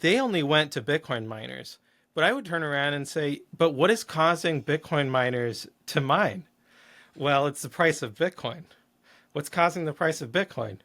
they only went to Bitcoin miners. But I would turn around and say, but what is causing Bitcoin miners to mine? Well, it's the price of Bitcoin. What's causing the price of Bitcoin?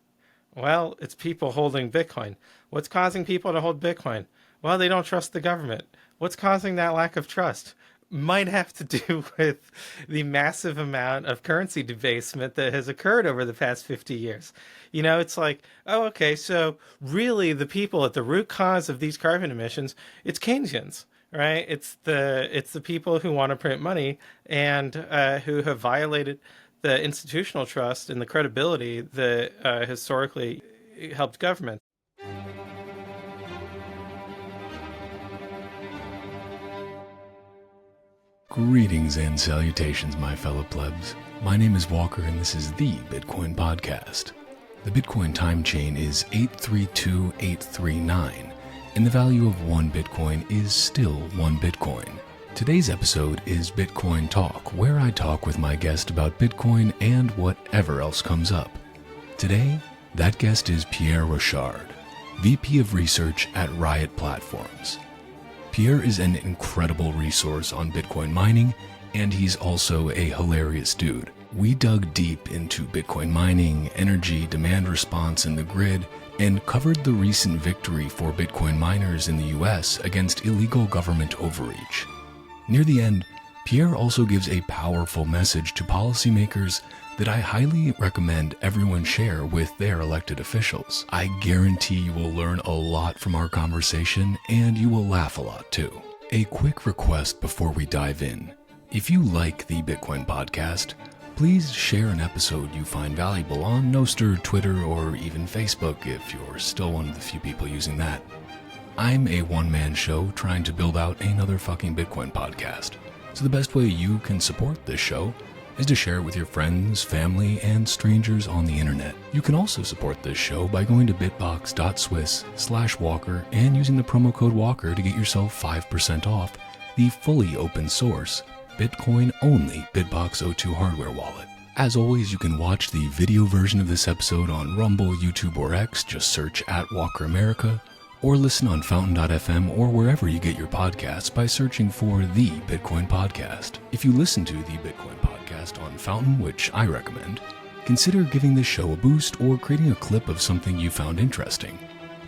Well, it's people holding Bitcoin. What's causing people to hold Bitcoin? Well, they don't trust the government. What's causing that lack of trust? Might have to do with the massive amount of currency debasement that has occurred over the past 50 years. It's like, oh, okay, so really the people at the root cause of these carbon emissions, it's Keynesians, right? It's the people who want to print money and who have violated the institutional trust and the credibility that historically helped government. Greetings and salutations, my fellow plebs. My name is Walker, and this is the Bitcoin Podcast. The Bitcoin time chain is 832839, and the value of one Bitcoin is still one Bitcoin. Today's episode is Bitcoin Talk, where I talk with my guest about Bitcoin and whatever else comes up. Today, that guest is Pierre Rochard, VP of Research at Riot Platforms. Pierre is an incredible resource on Bitcoin mining, and he's also a hilarious dude. We dug deep into Bitcoin mining, energy, demand response, and the grid, and covered the recent victory for Bitcoin miners in the US against illegal government overreach. Near the end, Pierre also gives a powerful message to policymakers that I highly recommend everyone share with their elected officials. I guarantee you will learn a lot from our conversation, and you will laugh a lot too. A quick request before we dive in. If you like the Bitcoin Podcast, please share an episode you find valuable on Nostr, Twitter, or even Facebook if you're still one of the few people using that. I'm a one-man show trying to build out another fucking Bitcoin podcast. So the best way you can support this show is to share it with your friends, family, and strangers on the internet. You can also support this show by going to bitbox.swiss/Walker and using the promo code Walker to get yourself 5% off the fully open source, Bitcoin-only BitBox02 hardware wallet. As always, you can watch the video version of this episode on Rumble, YouTube, or X. Just search @WalkerAmerica, or listen on Fountain.fm or wherever you get your podcasts by searching for The Bitcoin Podcast. If you listen to The Bitcoin Podcast on Fountain, which I recommend, consider giving this show a boost or creating a clip of something you found interesting.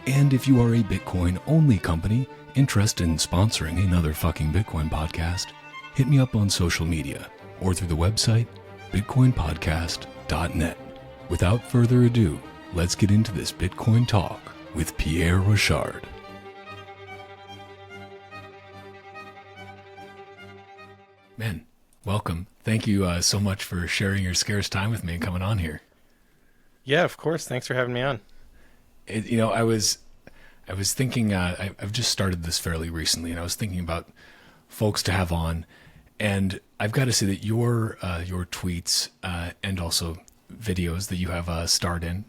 And if you are a Bitcoin-only company interested in sponsoring another fucking Bitcoin podcast, hit me up on social media or through the website bitcoinpodcast.net. Without further ado, let's get into this Bitcoin talk with Pierre Rochard. Man, welcome. Thank you so much for sharing your scarce time with me and coming on here. Yeah, of course. Thanks for having me on. I was thinking, I've just started this fairly recently, and I was thinking about folks to have on, and I've got to say that your tweets and also videos that you have starred in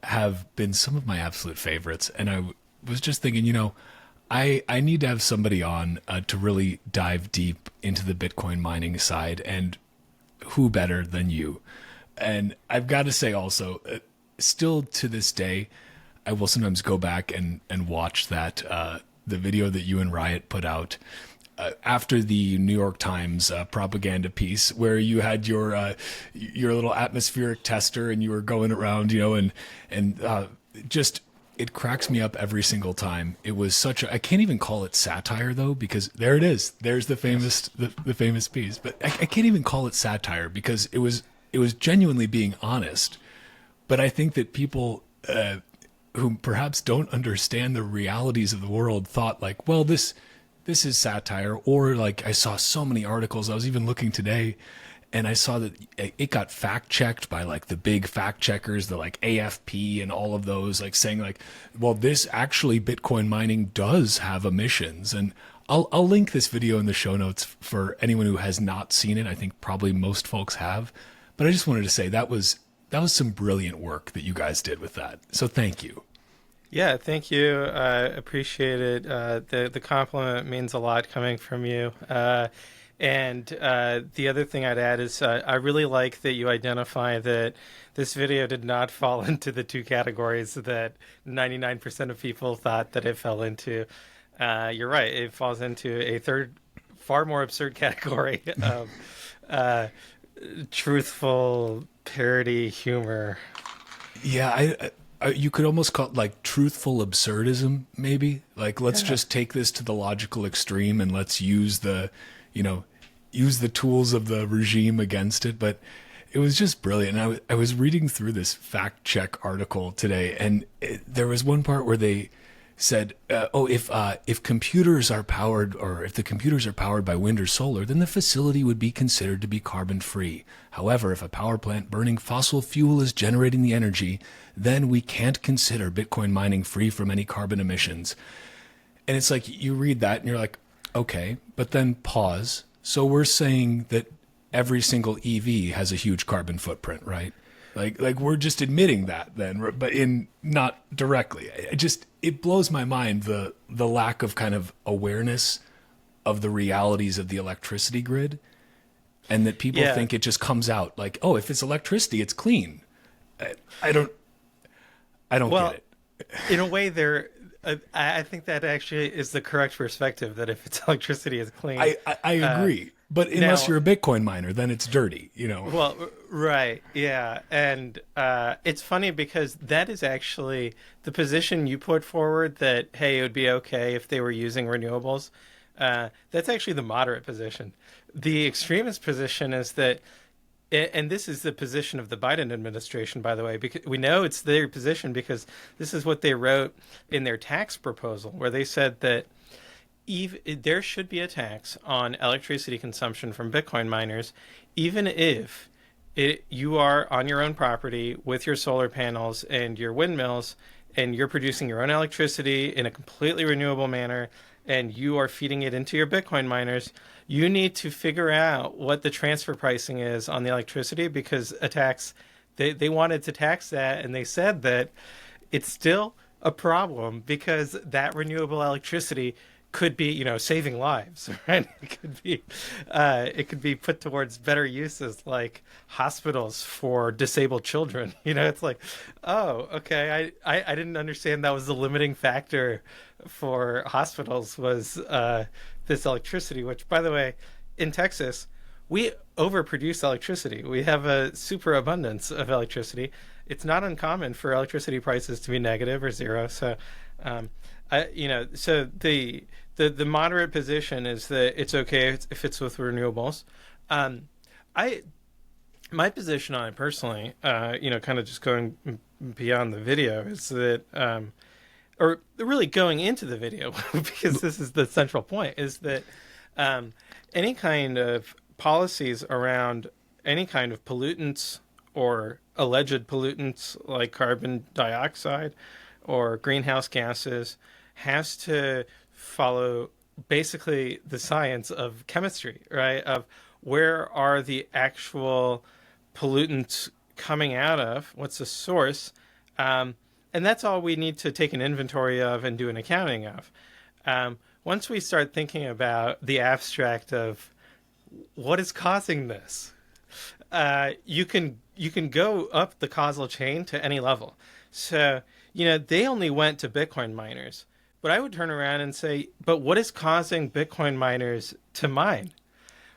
have been some of my absolute favorites. And I was just thinking, I need to have somebody on to really dive deep into the Bitcoin mining side, and who better than you? And I've got to say also, still to this day, I will sometimes go back and watch that the video that you and Riot put out after the New York Times propaganda piece, where you had your little atmospheric tester and you were going around, and just, it cracks me up every single time. It was such a, I can't even call it satire though, because there it is. There's the famous piece, but I can't even call it satire because it was genuinely being honest. But I think that people who perhaps don't understand the realities of the world thought like, well, this is satire, or like I saw so many articles. I was even looking today, and I saw that it got fact checked by like the big fact checkers, the like AFP and all of those, like saying like, well, this actually Bitcoin mining does have emissions. And I'll link this video in the show notes for anyone who has not seen it. I think probably most folks have, but I just wanted to say that was some brilliant work that you guys did with that. So thank you. Yeah, thank you. I appreciate it. The compliment means a lot coming from you. And the other thing I'd add is I really like that you identify that this video did not fall into the two categories that 99% of people thought that it fell into. You're right. It falls into a third, far more absurd category of uh, truthful parody humor. Yeah, you could almost call it like truthful absurdism, maybe. Like, let's Yeah. just take this to the logical extreme and let's use you know, use the tools of the regime against it. But it was just brilliant. And I was reading through this fact check article today, and there was one part where they said, if computers are powered, or if the computers are powered by wind or solar, then the facility would be considered to be carbon free. However, if a power plant burning fossil fuel is generating the energy, then we can't consider Bitcoin mining free from any carbon emissions. And it's like, you read that and you're like, okay, but then pause. So we're saying that every single EV has a huge carbon footprint, right? Like we're just admitting that then, but in not directly. It blows my mind, the lack of kind of awareness of the realities of the electricity grid, and that people Yeah. think it just comes out like, oh, if it's electricity, it's clean. I don't Well, get it. in a way, I think that actually is the correct perspective. That if it's electricity, is clean. I agree, but unless now- you're a Bitcoin miner, then it's dirty. Well, right, yeah, and it's funny because that is actually the position you put forward. That hey, it would be okay if they were using renewables. That's actually the moderate position. The extremist position is that, and this is the position of the Biden administration, by the way, because we know it's their position because this is what they wrote in their tax proposal, where they said that there should be a tax on electricity consumption from Bitcoin miners, even if you are on your own property with your solar panels and your windmills, and you're producing your own electricity in a completely renewable manner, and you are feeding it into your Bitcoin miners. You need to figure out what the transfer pricing is on the electricity, because they wanted to tax that, and they said that it's still a problem because that renewable electricity could be, saving lives, right? It could be put towards better uses like hospitals for disabled children. It's like, oh, okay. I didn't understand that was the limiting factor for hospitals was this electricity, which, by the way, in Texas, we overproduce electricity. We have a super abundance of electricity. It's not uncommon for electricity prices to be negative or zero. So, so the moderate position is that it's okay if it's with renewables. I My position on it personally, kind of just going beyond the video, is that, or really going into the video, because this is the central point, is that any kind of policies around any kind of pollutants or alleged pollutants like carbon dioxide or greenhouse gases has to follow basically the science of chemistry, right? Of where are the actual pollutants coming out of, what's the source, and that's all we need to take an inventory of and do an accounting of. Once we start thinking about the abstract of what is causing this, you can go up the causal chain to any level. So, they only went to Bitcoin miners, but I would turn around and say, but what is causing Bitcoin miners to mine?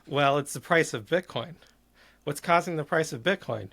Well, it's the price of Bitcoin. What's causing the price of Bitcoin?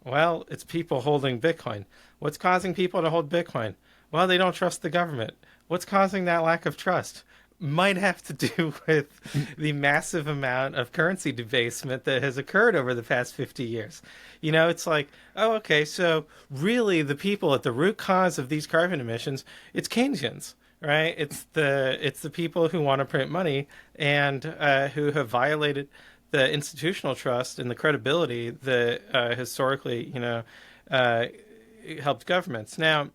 Well, it's people holding Bitcoin. What's causing people to hold Bitcoin? Well, they don't trust the government. What's causing that lack of trust? Might have to do with the massive amount of currency debasement that has occurred over the past 50 years. It's like, oh, okay, so really the people at the root cause of these carbon emissions, it's Keynesians, right? It's the people who want to print money and who have violated the institutional trust and the credibility that historically, helped governments. Now,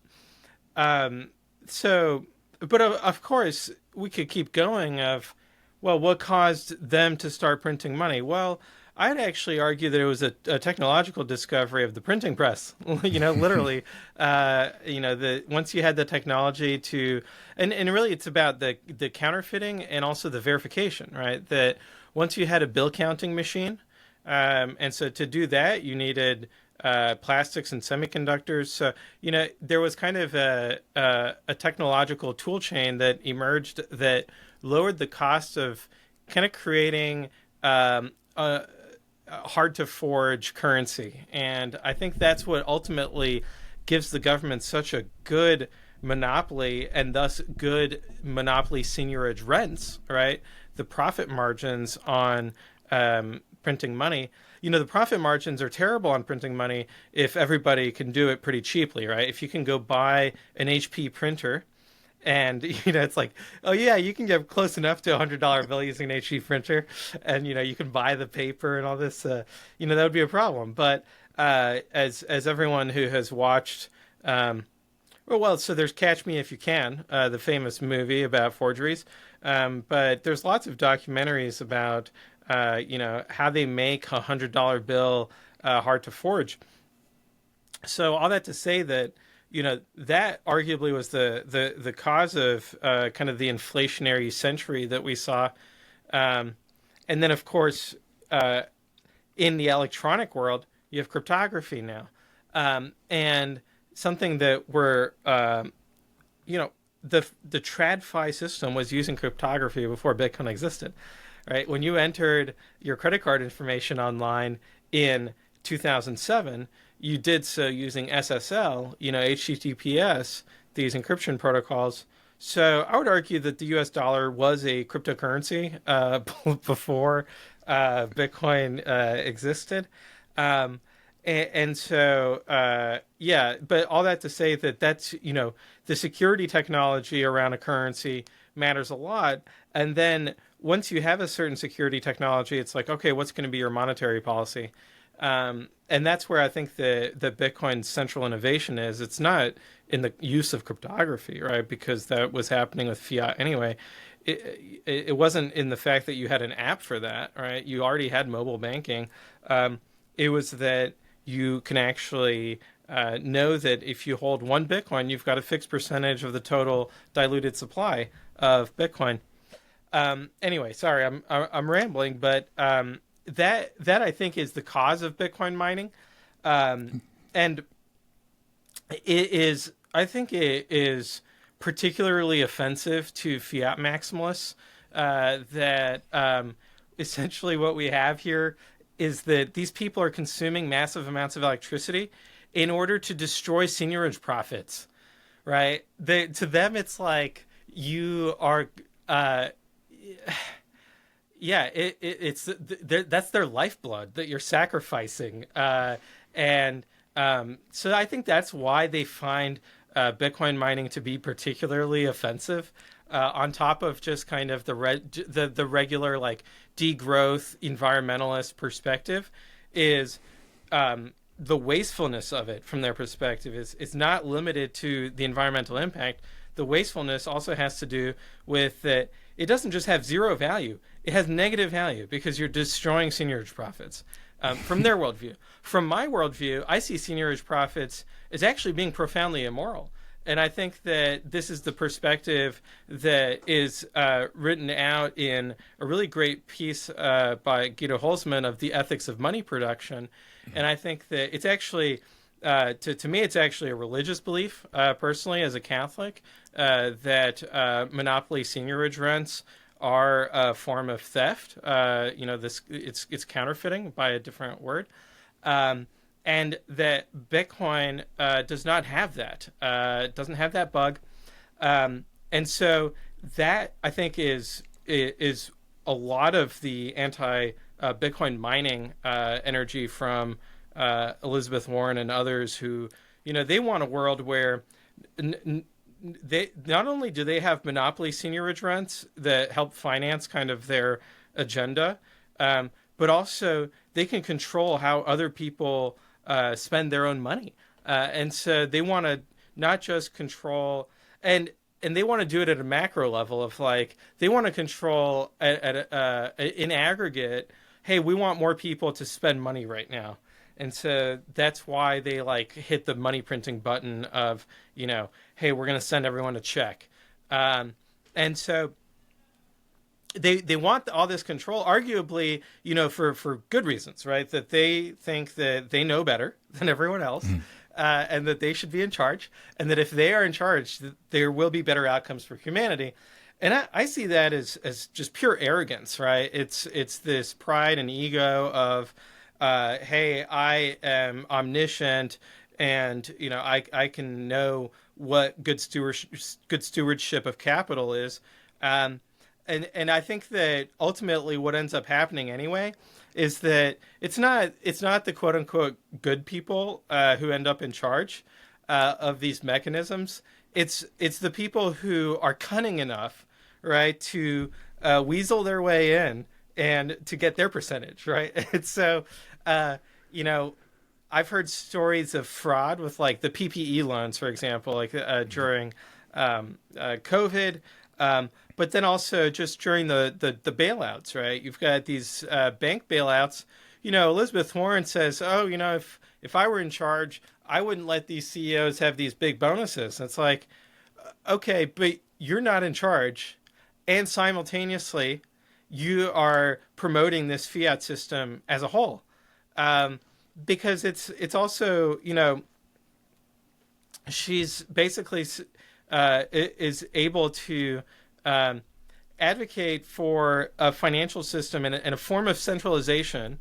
but of course, we could keep going of, well, what caused them to start printing money? Well, I'd actually argue that it was a technological discovery of the printing press. Literally, the once you had the technology to, and really it's about the counterfeiting and also the verification, right? That once you had a bill counting machine, and so to do that, you needed plastics and semiconductors. So, there was kind of a technological tool chain that emerged that lowered the cost of kind of creating a hard to forge currency. And I think that's what ultimately gives the government such a good monopoly and thus good monopoly seniorage rents, right? The profit margins on printing money. The profit margins are terrible on printing money if everybody can do it pretty cheaply, right? If you can go buy an HP printer and it's like, oh yeah, you can get close enough to $100 bill using an HP printer, and you can buy the paper and all this. That would be a problem. But as everyone who has watched, so there's Catch Me If You Can, the famous movie about forgeries. But there's lots of documentaries about how they make $100 bill hard to forge. So all that to say that that arguably was the cause of kind of the inflationary century that we saw, and then of course in the electronic world you have cryptography now, and something that we're the TradFi system was using cryptography before Bitcoin existed, right? When you entered your credit card information online in 2007, you did so using SSL, HTTPS, these encryption protocols. So I would argue that the US dollar was a cryptocurrency before Bitcoin existed. And so, but all that to say that's, the security technology around a currency matters a lot. And then once you have a certain security technology, it's like, okay, what's going to be your monetary policy? And that's where I think the Bitcoin's central innovation is. It's not in the use of cryptography, right? Because that was happening with Fiat anyway. It wasn't in the fact that you had an app for that, right? You already had mobile banking. It was that you can actually know that if you hold one Bitcoin, you've got a fixed percentage of the total diluted supply of Bitcoin. Anyway, sorry, I'm rambling, but that I think is the cause of Bitcoin mining, and I think it is particularly offensive to fiat maximalists. That essentially what we have here is that these people are consuming massive amounts of electricity in order to destroy seniorage profits, right? To them, it's like you are. Yeah, it's that's their lifeblood that you're sacrificing, and so I think that's why they find Bitcoin mining to be particularly offensive. On top of just kind of the regular like degrowth environmentalist perspective, is the wastefulness of it from their perspective is not limited to the environmental impact. The wastefulness also has to do with that it doesn't just have zero value. It has negative value because you're destroying seniorage profits from their worldview. From my worldview, I see seniorage profits as actually being profoundly immoral. And I think that this is the perspective that is written out in a really great piece by Guido Holzman of The Ethics of Money Production. And I think that it's actually, to me, it's actually a religious belief, personally, as a Catholic, that monopoly seniorage rents are a form of theft. It's counterfeiting by a different word. And that Bitcoin does not have that. It doesn't have that bug. And so that, I think, is a lot of the anti-Bitcoin mining energy from Elizabeth Warren and others who, they want a world where they not only do they have monopoly seniorage rents that help finance kind of their agenda, but also they can control how other people spend their own money. And so they want to not just control, and they want to do it at a macro level of like, they want to control in aggregate hey, we want more people to spend money right now. And so that's why they like hit the money printing button of, hey, we're going to send everyone a check. And so they want all this control, arguably, for good reasons, right? That they think that they know better than everyone else, and that they should be in charge, and that if they are in charge, there will be better outcomes for humanity. And I see that as just pure arrogance, right? It's this pride and ego of, hey, I am omniscient, and I can know what good stewardship of capital is. And I think that ultimately what ends up happening anyway is that it's not the quote unquote good people who end up in charge of these mechanisms. It's the people who are cunning enough, right, to weasel their way in and to get their percentage, right. And so, I've heard stories of fraud with like the PPE loans, for example, like during COVID. But then also just during the bailouts, right? You've got these bank bailouts. Elizabeth Warren says, oh, if I were in charge, I wouldn't let these CEOs have these big bonuses. And it's like, okay, but you're not in charge. And simultaneously, you are promoting this fiat system as a whole. Because it's also, she's basically is able to advocate for a financial system and a form of centralization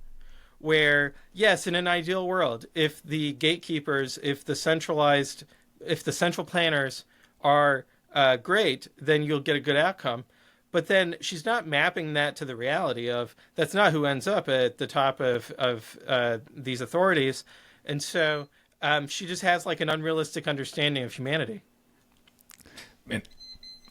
where, yes, in an ideal world, if the gatekeepers, if the central planners are great, then you'll get a good outcome. But then she's not mapping that to the reality of that's not who ends up at the top of these authorities. And so she just has like an unrealistic understanding of humanity. And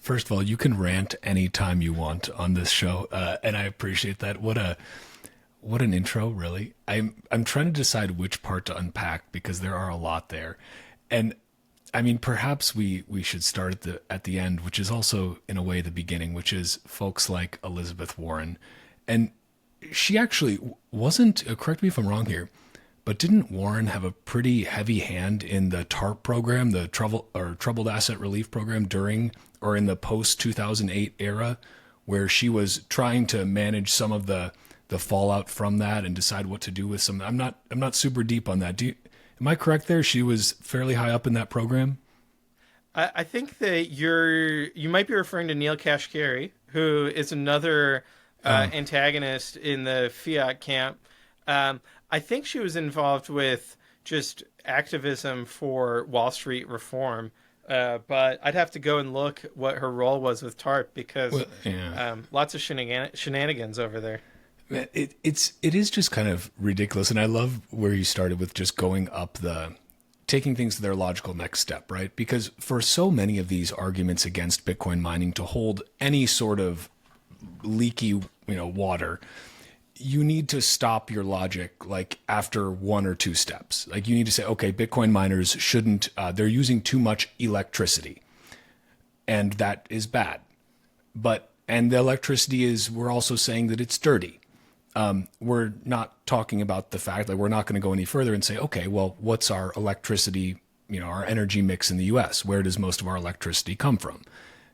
first of all, you can rant anytime you want on this show, and I appreciate that. What an intro, really. I'm trying to decide which part to unpack because there are a lot there, and I mean, perhaps we should start at the end, which is also in a way the beginning, which is folks like Elizabeth Warren, and she actually wasn't. Correct me if I'm wrong here, but didn't Warren have a pretty heavy hand in the TARP program, the Troubled Asset Relief Program during or in the post-2008 era, where she was trying to manage some of the fallout from that and decide what to do with some? I'm not super deep on that. Am I correct there? She was fairly high up in that program? I think that you might be referring to Neil Kashkari, who is another antagonist in the Fiat camp. I think she was involved with just activism for Wall Street reform, but I'd have to go and look what her role was with TARP because lots of shenanigans over there. It is just kind of ridiculous, and I love where you started with just going up taking things to their logical next step, right? Because for so many of these arguments against Bitcoin mining to hold any sort of leaky, water, you need to stop your logic like after one or two steps. Like you need to say, okay, Bitcoin miners shouldn't, they're using too much electricity and that is bad. And the electricity we're also saying that it's dirty. We're not talking about the fact that we're not going to go any further and say, okay, well, what's our electricity, our energy mix in the US? Where does most of our electricity come from?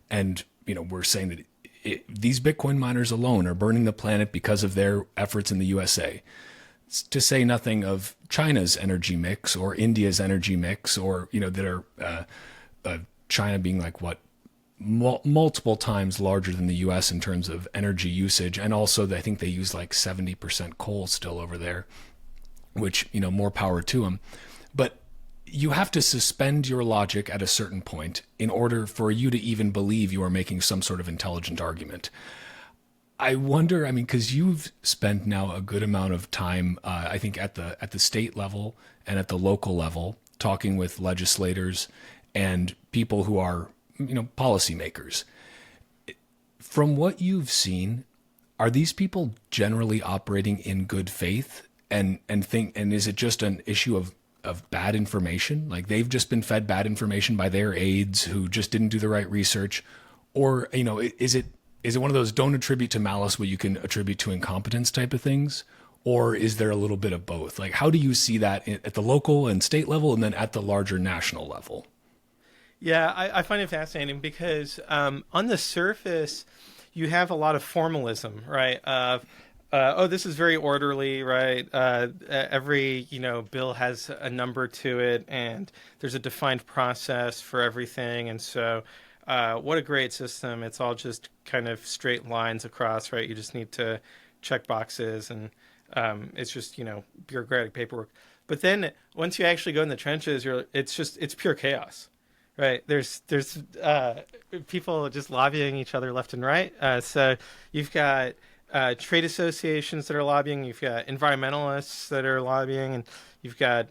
And, we're saying that these Bitcoin miners alone are burning the planet because of their efforts in the USA. To say nothing of China's energy mix or India's energy mix, or that are China being like multiple times larger than the US in terms of energy usage, and also I think they use like 70% coal still over there, which more power to them. But you have to suspend your logic at a certain point in order for you to even believe you are making some sort of intelligent argument. I wonder, because you've spent now a good amount of time, I think at the state level and at the local level, talking with legislators and people who are, policymakers. From what you've seen, are these people generally operating in good faith and is it just an issue of bad information? Like they've just been fed bad information by their aides who just didn't do the right research? Or, is is it one of those don't attribute to malice what you can attribute to incompetence type of things? Or is there a little bit of both? Like, how do you see that at the local and state level and then at the larger national level? Yeah, I find it fascinating because on the surface, you have a lot of formalism, right? Of oh, this is very orderly, right? Every bill has a number to it, and there's a defined process for everything, and so what a great system! It's all just kind of straight lines across, right? You just need to check boxes, and it's just bureaucratic paperwork. But then once you actually go in the trenches, it's pure chaos. Right. There's people just lobbying each other left and right. So you've got trade associations that are lobbying. You've got environmentalists that are lobbying, and you've got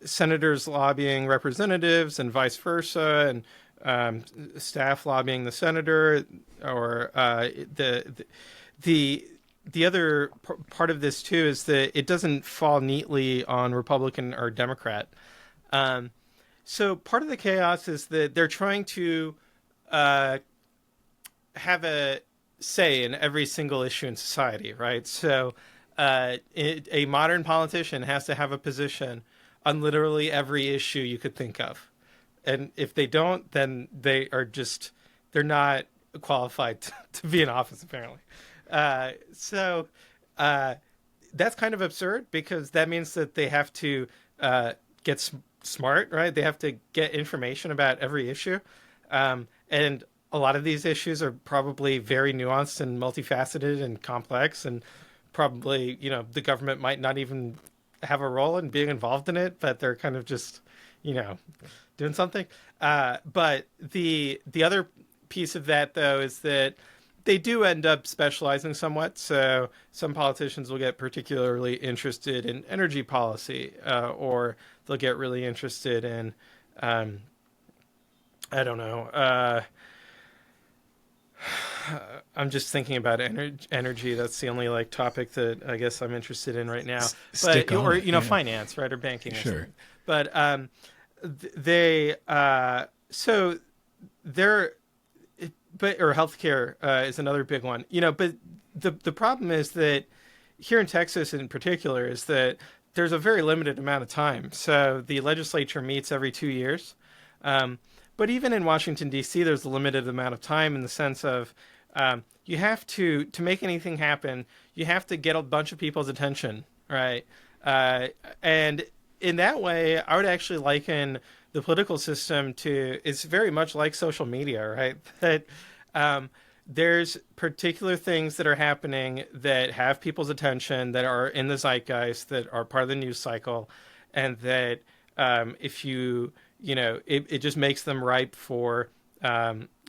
senators lobbying representatives, and vice versa, and staff lobbying the senator, or the other part of this too is that it doesn't fall neatly on Republican or Democrat. So part of the chaos is that they're trying to have a say in every single issue in society, right? So a modern politician has to have a position on literally every issue you could think of. And if they don't, then they're not qualified to be in office, apparently. So that's kind of absurd because that means that they have to get smart, right? They have to get information about every issue. And a lot of these issues are probably very nuanced and multifaceted and complex, and probably, the government might not even have a role in being involved in it, but they're kind of just, doing something. But the other piece of that, though, is that they do end up specializing somewhat. So some politicians will get particularly interested in energy policy, or they'll get really interested in, I don't know. I'm just thinking about energy. That's the only topic that I guess I'm interested in right now. Finance, right, or banking. Sure. Or but so they're. Or healthcare is another big one, But the problem is that here in Texas, in particular, is that there's a very limited amount of time. So the legislature meets every 2 years, but even in Washington D.C., there's a limited amount of time in the sense of you have to make anything happen. You have to get a bunch of people's attention, right? And in that way, I would actually liken the political system it's very much like social media, right? That there's particular things that are happening that have people's attention, that are in the zeitgeist, that are part of the news cycle, and that if it just makes them ripe for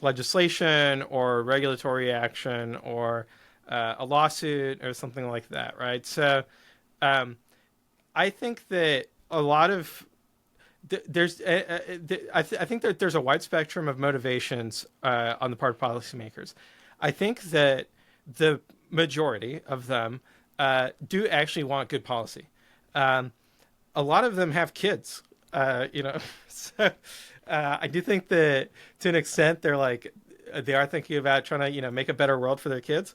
legislation or regulatory action or a lawsuit or something like that, right? So I think that a lot of I think that there's a wide spectrum of motivations on the part of policymakers. I think that the majority of them do actually want good policy. A lot of them have kids, So I do think that to an extent they are thinking about trying to make a better world for their kids.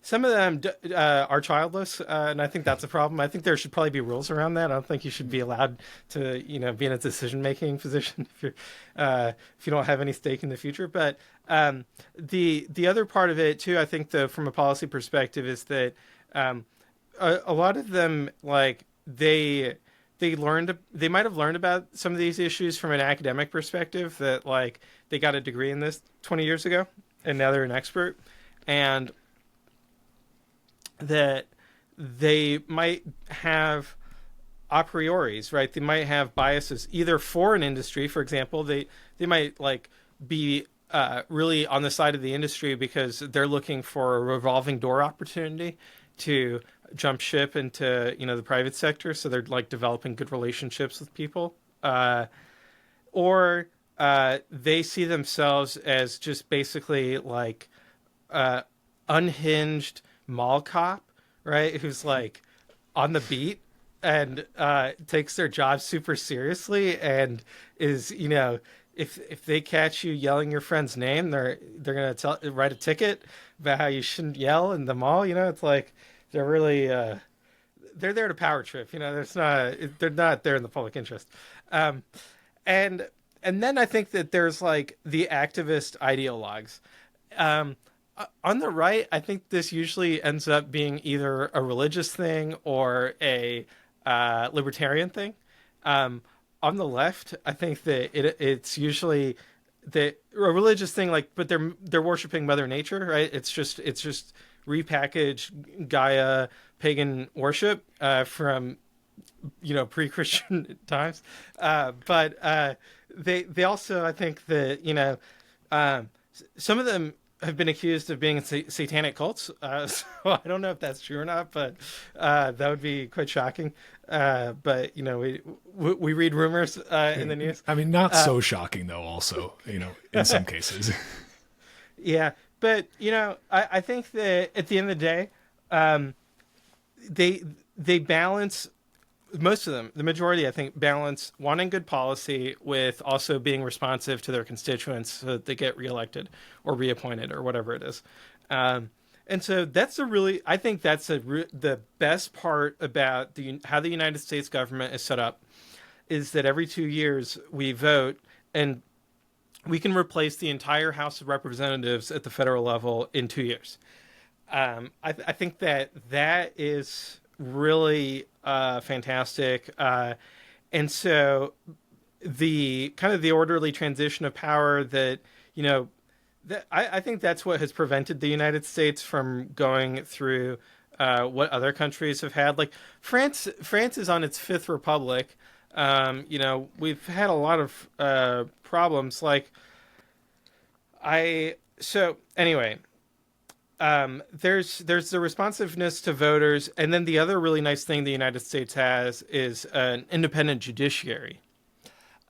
Some of them are childless, and I think that's a problem. I think there should probably be rules around that. I don't think you should be allowed to, be in a decision-making position if you don't have any stake in the future. But the other part of it too, I think, from a policy perspective, is that a lot of them they might have learned about some of these issues from an academic perspective. That they got a degree in this 20 years ago, and now they're an expert, and that they might have a prioris, right? They might have biases either for an industry. For example, they might be really on the side of the industry because they're looking for a revolving door opportunity to jump ship into the private sector. So they're developing good relationships with people, or they see themselves as just basically unhinged mall cop, right? Who's on the beat and takes their job super seriously and is if they catch you yelling your friend's name, they're gonna write a ticket about how you shouldn't yell in the mall. It's like they're really they're there to power trip. They're not there in the public interest. Um, and and then I think that there's like the activist ideologues. Um, on the right, I think this usually ends up being either a religious thing or a libertarian thing. Um, on the left, I think that it's usually a religious thing, like, but they're worshiping Mother Nature, right? It's just repackaged Gaia pagan worship from pre-Christian times. But they also, I think that some of them have been accused of being satanic cults. So I don't know if that's true or not, but that would be quite shocking. But we read rumors in the news. I mean, not so shocking though. Also, in some cases. Yeah, but I think that at the end of the day, they balance. Most of them, the majority, I think, balance wanting good policy with also being responsive to their constituents so that they get reelected or reappointed or whatever it is. And so I think that's the best part about how the United States government is set up, is that every 2 years we vote and we can replace the entire House of Representatives at the federal level in 2 years. I think that is really fantastic. And so the kind of the orderly transition of power I think that's what has prevented the United States from going through what other countries have had. Like France is on its fifth republic. We've had a lot of problems. So anyway, there's the responsiveness to voters, and then the other really nice thing the United States has is an independent judiciary,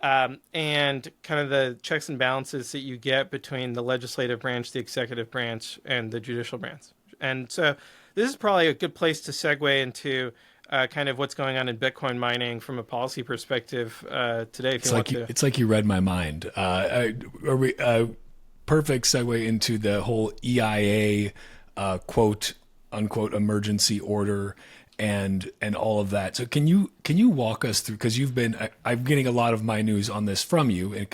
and kind of the checks and balances that you get between the legislative branch, the executive branch, and the judicial branch. And so this is probably a good place to segue into kind of what's going on in Bitcoin mining from a policy perspective today. It's like you read my mind. Perfect segue into the whole EIA quote unquote emergency order and all of that. So can you walk us through, because I'm getting a lot of my news on this from you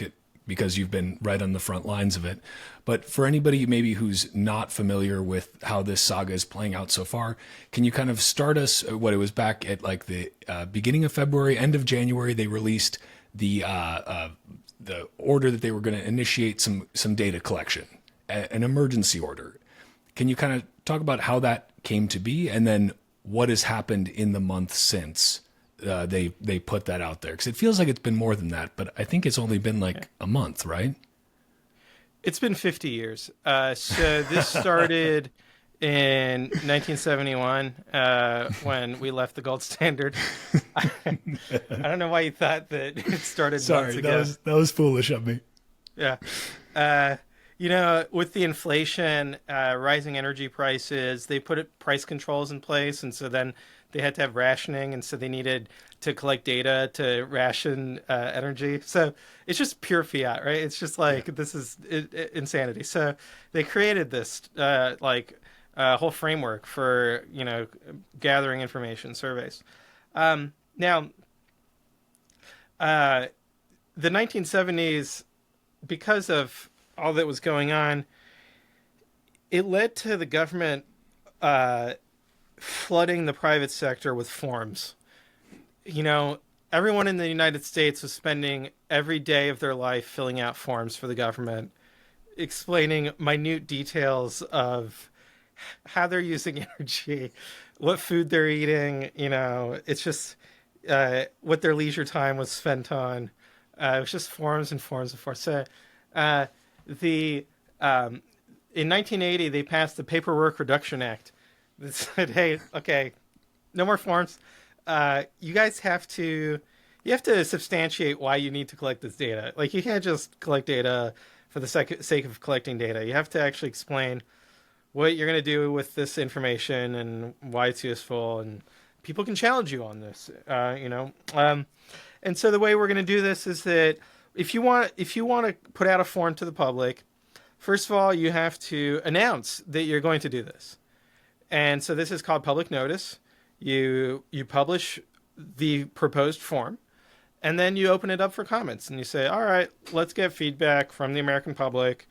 because you've been right on the front lines of it. But for anybody maybe who's not familiar with how this saga is playing out so far, can you kind of start us what it was back at like the beginning of February, end of January, they released the order that they were going to initiate some data collection, an emergency order. Can you kind of talk about how that came to be, and then what has happened in the month since they put that out there? Because it feels like it's been more than that, but I think it's only been like a month, right? It's been 50 years. So this started in 1971 when we left the gold standard. I don't know why you thought that it started months ago. That was foolish of me. Yeah. With the inflation, rising energy prices, they put price controls in place. And so then they had to have rationing. And so they needed to collect data to ration energy. So it's just pure fiat, right? It's just like, This is insanity. So they created this whole framework for, gathering information, surveys. Now, the 1970s, because of all that was going on, it led to the government flooding the private sector with forms. Everyone in the United States was spending every day of their life filling out forms for the government, explaining minute details of how they're using energy, what food they're eating. It's just what their leisure time was spent on. It was just forms and forms and forms. So in 1980, they passed the Paperwork Reduction Act that said, hey, okay, no more forms. You guys have to substantiate why you need to collect this data. Like, you can't just collect data for the sake of collecting data. You have to actually explain what you're going to do with this information and why it's useful, and people can challenge you on this, And so the way we're going to do this is that if you want to put out a form to the public, first of all, you have to announce that you're going to do this. And so this is called public notice. You publish the proposed form, and then you open it up for comments, and you say, all right, let's get feedback from the American public.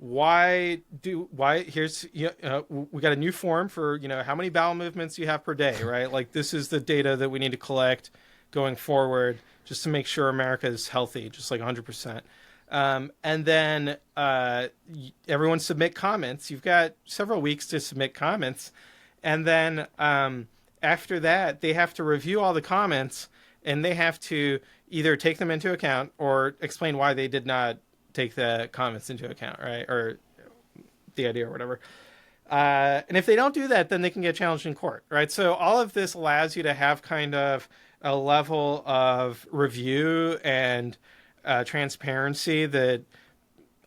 Here's, we got a new form for, how many bowel movements you have per day, right? Like, this is the data that we need to collect going forward just to make sure America is healthy, just like 100%. And then everyone submit comments. You've got several weeks to submit comments. And then after that, they have to review all the comments, and they have to either take them into account or explain why they did not take the comments into account, right? Or the idea or whatever. And if they don't do that, then they can get challenged in court, right? So all of this allows you to have kind of a level of review and transparency that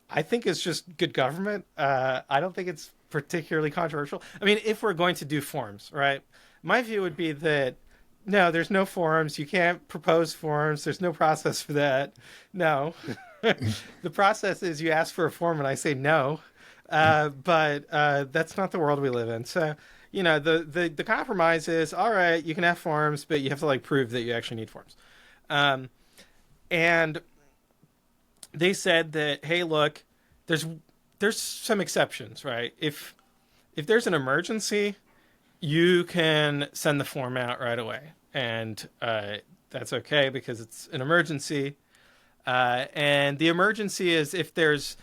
I think is just good government. I don't think it's particularly controversial. I mean, if we're going to do forms, right? My view would be that no, there's no forms. You can't propose forms. There's no process for that. No. The process is you ask for a form and I say no. But that's not the world we live in. So, the compromise is, all right, you can have forms, but you have to prove that you actually need forms. And they said that, hey, look, there's some exceptions, right? If there's an emergency, you can send the form out right away, and that's okay because it's an emergency. And the emergency is if it's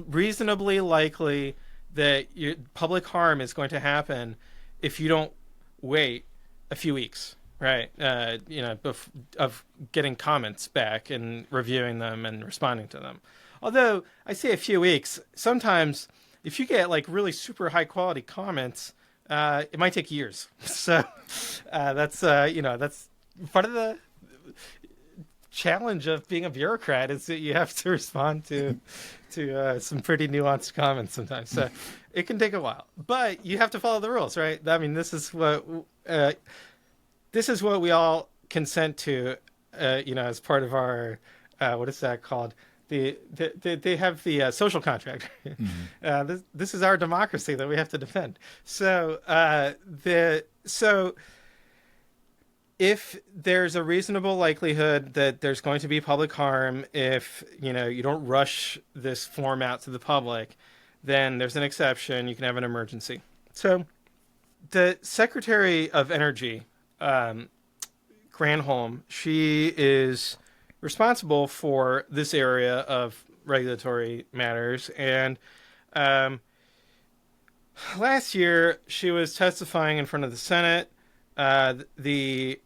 reasonably likely that public harm is going to happen if you don't wait a few weeks, right? Of getting comments back and reviewing them and responding to them. Although I say a few weeks, sometimes if you get really super high quality comments, it might take years. So that's part of the challenge of being a bureaucrat is that you have to respond to some pretty nuanced comments sometimes. So it can take a while, but you have to follow the rules, right? I mean, this is what we all consent to, as part of our what is that called? They have the social contract. Mm-hmm. This is our democracy that we have to defend. So if there's a reasonable likelihood that there's going to be public harm, if you don't rush this form out to the public, then there's an exception. You can have an emergency. So the Secretary of Energy, Granholm, she is responsible for this area of regulatory matters. And last year, she was testifying in front of the Senate. The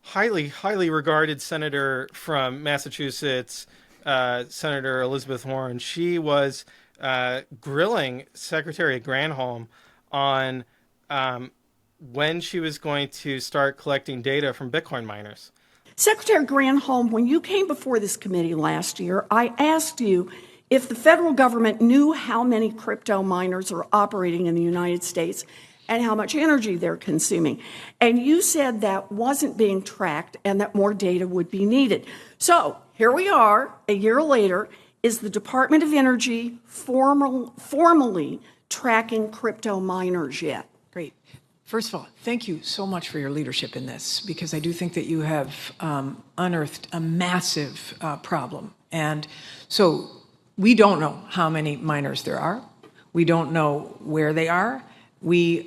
highly, highly regarded senator from Massachusetts, Senator Elizabeth Warren, she was grilling Secretary Granholm on when she was going to start collecting data from Bitcoin miners. Secretary Granholm, when you came before this committee last year, I asked you if the federal government knew how many crypto miners are operating in the United States and how much energy they're consuming. And you said that wasn't being tracked and that more data would be needed. So here we are, a year later. Is the Department of Energy formally tracking crypto miners yet? Great. First of all, thank you so much for your leadership in this, because I do think that you have unearthed a massive problem. And so we don't know how many miners there are. We don't know where they are.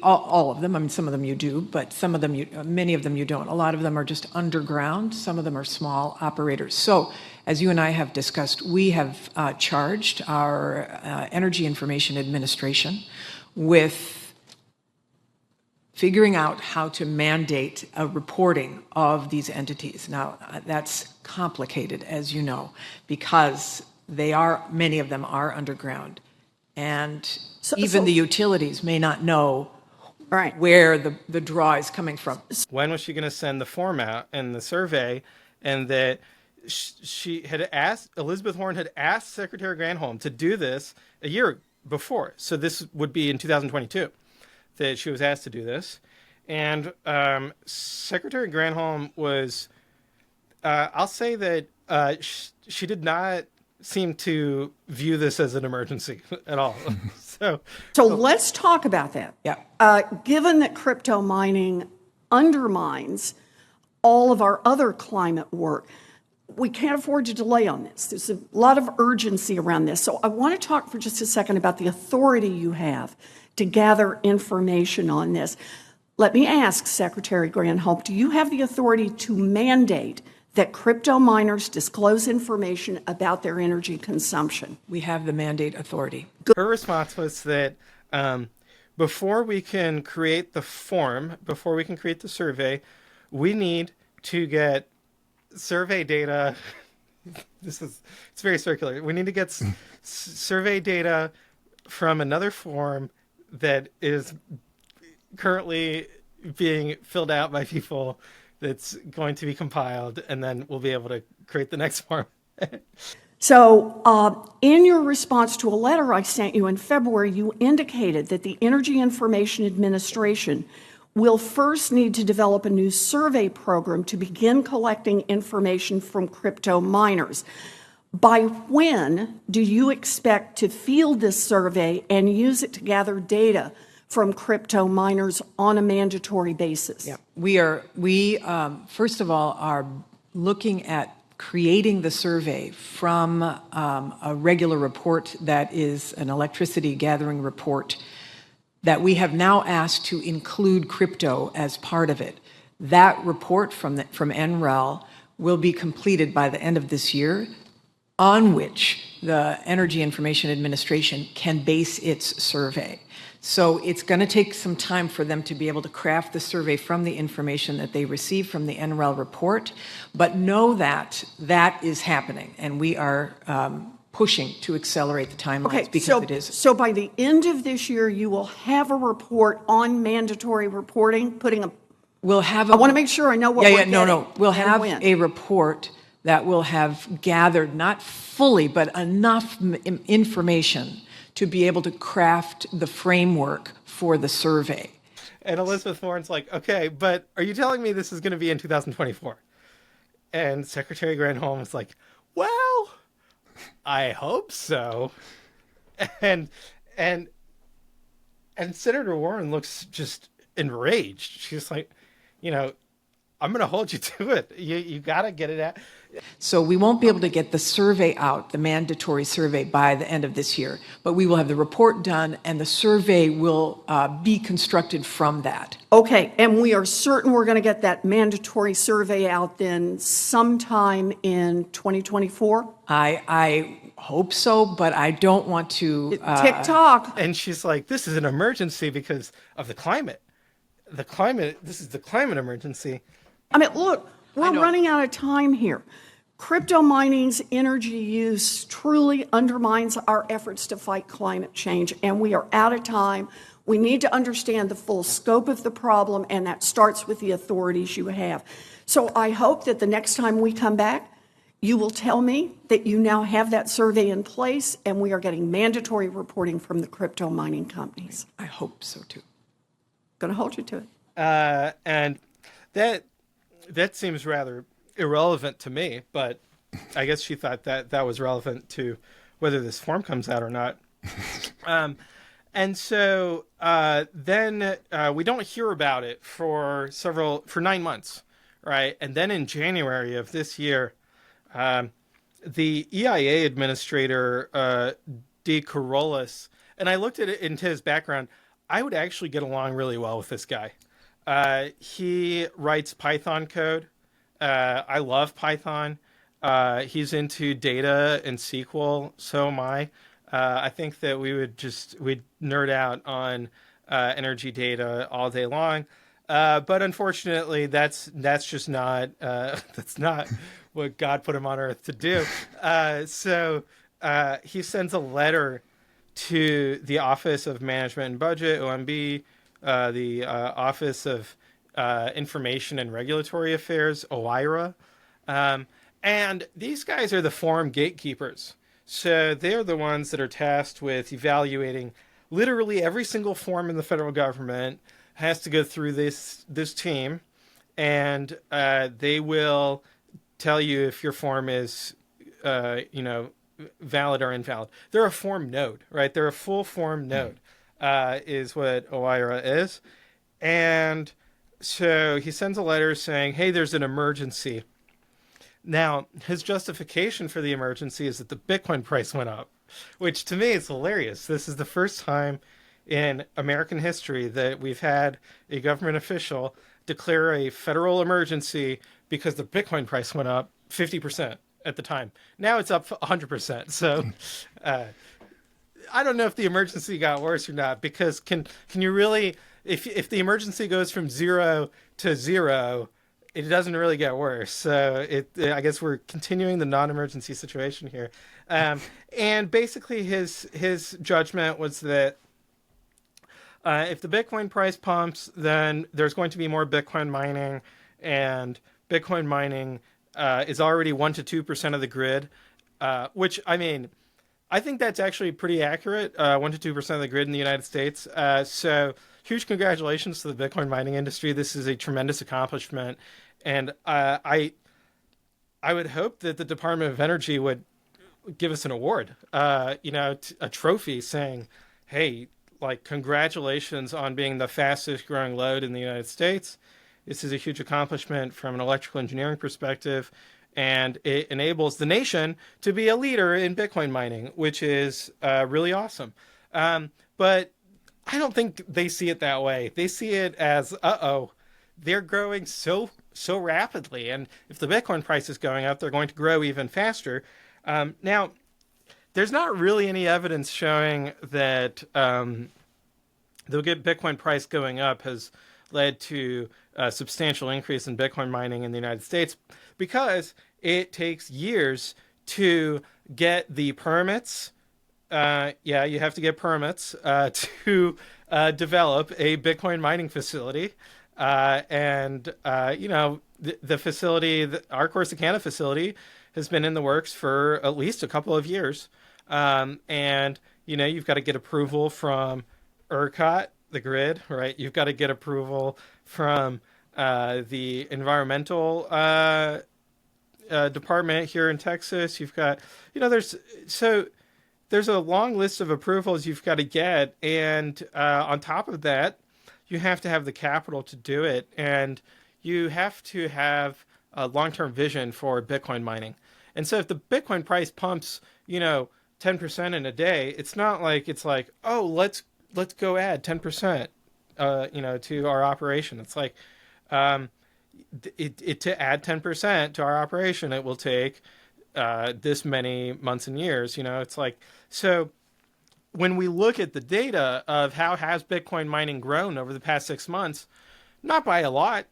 All of them, I mean, some of them you do, but many of them you don't. A lot of them are just underground. Some of them are small operators. So as you and I have discussed, we have charged our Energy Information Administration with figuring out how to mandate a reporting of these entities. Now, that's complicated, as you know, because many of them are underground. And even the utilities may not know where the draw is coming from. When was she going to send the form out and the survey? And that she had asked, Elizabeth Warren had asked Secretary Granholm to do this a year before. So this would be in 2022 that she was asked to do this. And Secretary Granholm was I'll say that she did not seem to view this as an emergency at all. So let's talk about that. Yeah. Given that crypto mining undermines all of our other climate work, we can't afford to delay on this. There's a lot of urgency around this. So I want to talk for just a second about the authority you have to gather information on this. Let me ask, Secretary Granholm, do you have the authority to mandate that crypto miners disclose information about their energy consumption? We have the mandate authority. Her response was that before we can create the form, before we can create the survey, we need to get survey data. It's very circular. We need to get survey data from another form that is currently being filled out by people, that's going to be compiled, and then we'll be able to create the next form. So in your response to a letter I sent you in February, you indicated that the Energy Information Administration will first need to develop a new survey program to begin collecting information from crypto miners. By when do you expect to field this survey and use it to gather data from crypto miners on a mandatory basis? Yeah, we first of all are looking at creating the survey from a regular report that is an electricity gathering report that we have now asked to include crypto as part of it. That report from NREL will be completed by the end of this year, on which the Energy Information Administration can base its survey. So it's going to take some time for them to be able to craft the survey from the information that they receive from the NREL report, but know that that is happening, and we are pushing to accelerate the timelines because it is. So by the end of this year, you will have a report on mandatory reporting, We'll have. I want to make sure I know what we're getting. We'll have a report that will have gathered not fully, but enough information to be able to craft the framework for the survey. And Elizabeth Warren's like, okay, but are you telling me this is going to be in 2024? And Secretary Granholm was like, well, I hope so. And Senator Warren looks just enraged. She's like, I'm going to hold you to it. You got to get it out. So we won't be able to get the survey out, the mandatory survey, by the end of this year, but we will have the report done and the survey will be constructed from that. Okay, and we are certain we're going to get that mandatory survey out then sometime in 2024? I hope so, but I don't want to... Tick-tock. And she's like, this is an emergency because of the climate. This is the climate emergency. I mean, look, we're running out of time here. Crypto mining's energy use truly undermines our efforts to fight climate change, and we are out of time. We need to understand the full scope of the problem, and that starts with the authorities you have. So I hope that the next time we come back, you will tell me that you now have that survey in place, and we are getting mandatory reporting from the crypto mining companies. I hope so, too. Going to hold you to it. And that seems rather irrelevant to me, but I guess she thought that was relevant to whether this form comes out or not. And so then we don't hear about it for 9 months, right? And then in January of this year, the EIA administrator, D. Corollas, and I looked at it into his background. I would actually get along really well with this guy. He writes Python code. I love Python. He's into data and SQL. So am I. I think that we'd nerd out on energy data all day long. But unfortunately, that's just not that's not what God put him on earth to do. So he sends a letter to the Office of Management and Budget, OMB, the Office of Information and Regulatory Affairs, OIRA. And these guys are the form gatekeepers. So they're the ones that are tasked with evaluating literally every single form in the federal government has to go through this team, and they will tell you if your form is, valid or invalid. They're a form node, right? They're a full form node, is what OIRA is. And so he sends a letter saying, hey, there's an emergency. Now, his justification for the emergency is that the Bitcoin price went up, which to me is hilarious. This is the first time in American history that we've had a government official declare a federal emergency because the Bitcoin price went up 50% at the time. Now it's up 100%. So I don't know if the emergency got worse or not, because can you really, if the emergency goes from 0 to 0, it doesn't really get worse. So I guess we're continuing the non-emergency situation here. And basically his judgment was that if the Bitcoin price pumps, then there's going to be more Bitcoin mining, and Bitcoin mining is already 1 to 2% of the grid, which, I mean, I think that's actually pretty accurate, 1 to 2% of the grid in the United States. So huge congratulations to the Bitcoin mining industry. This is a tremendous accomplishment. And I would hope that the Department of Energy would give us an award, a trophy saying, hey, like, congratulations on being the fastest growing load in the United States. This is a huge accomplishment from an electrical engineering perspective, and it enables the nation to be a leader in Bitcoin mining, which is really awesome. But I don't think they see it that way. They see it as, they're growing so rapidly, and if the Bitcoin price is going up, they're going to grow even faster. Now, there's not really any evidence showing that the Bitcoin price going up has led to a substantial increase in Bitcoin mining in the United States, because it takes years to get the permits. You have to get permits to develop a Bitcoin mining facility. The facility, our Corsicana facility, has been in the works for at least a couple of years. You've got to get approval from ERCOT, the grid, right? You've got to get approval from the environmental department here in Texas. You've got, there's a long list of approvals you've got to get. And on top of that, you have to have the capital to do it. And you have to have a long-term vision for Bitcoin mining. And so if the Bitcoin price pumps, 10% in a day, it's not like oh, let's go add 10%, to our operation. It's like, to add 10% to our operation, it will take this many months and years. It's like, so when we look at the data of how has Bitcoin mining grown over the past 6 months, not by a lot.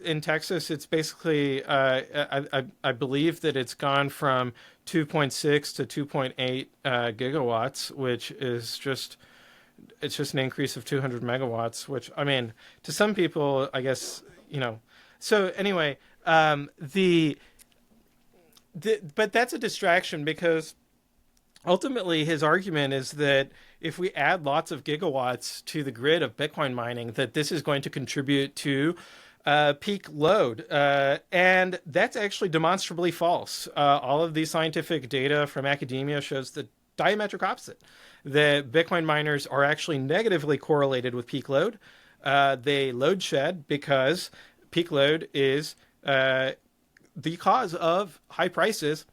In Texas, it's basically, I believe that it's gone from 2.6 to 2.8 gigawatts, which is it's just an increase of 200 megawatts, which, I mean, to some people, I guess, So anyway, but that's a distraction, because ultimately his argument is that if we add lots of gigawatts to the grid of Bitcoin mining, that this is going to contribute to peak load. And that's actually demonstrably false. All of the scientific data from academia shows the diametric opposite. That Bitcoin miners are actually negatively correlated with peak load. They load shed because peak load is the cause of high prices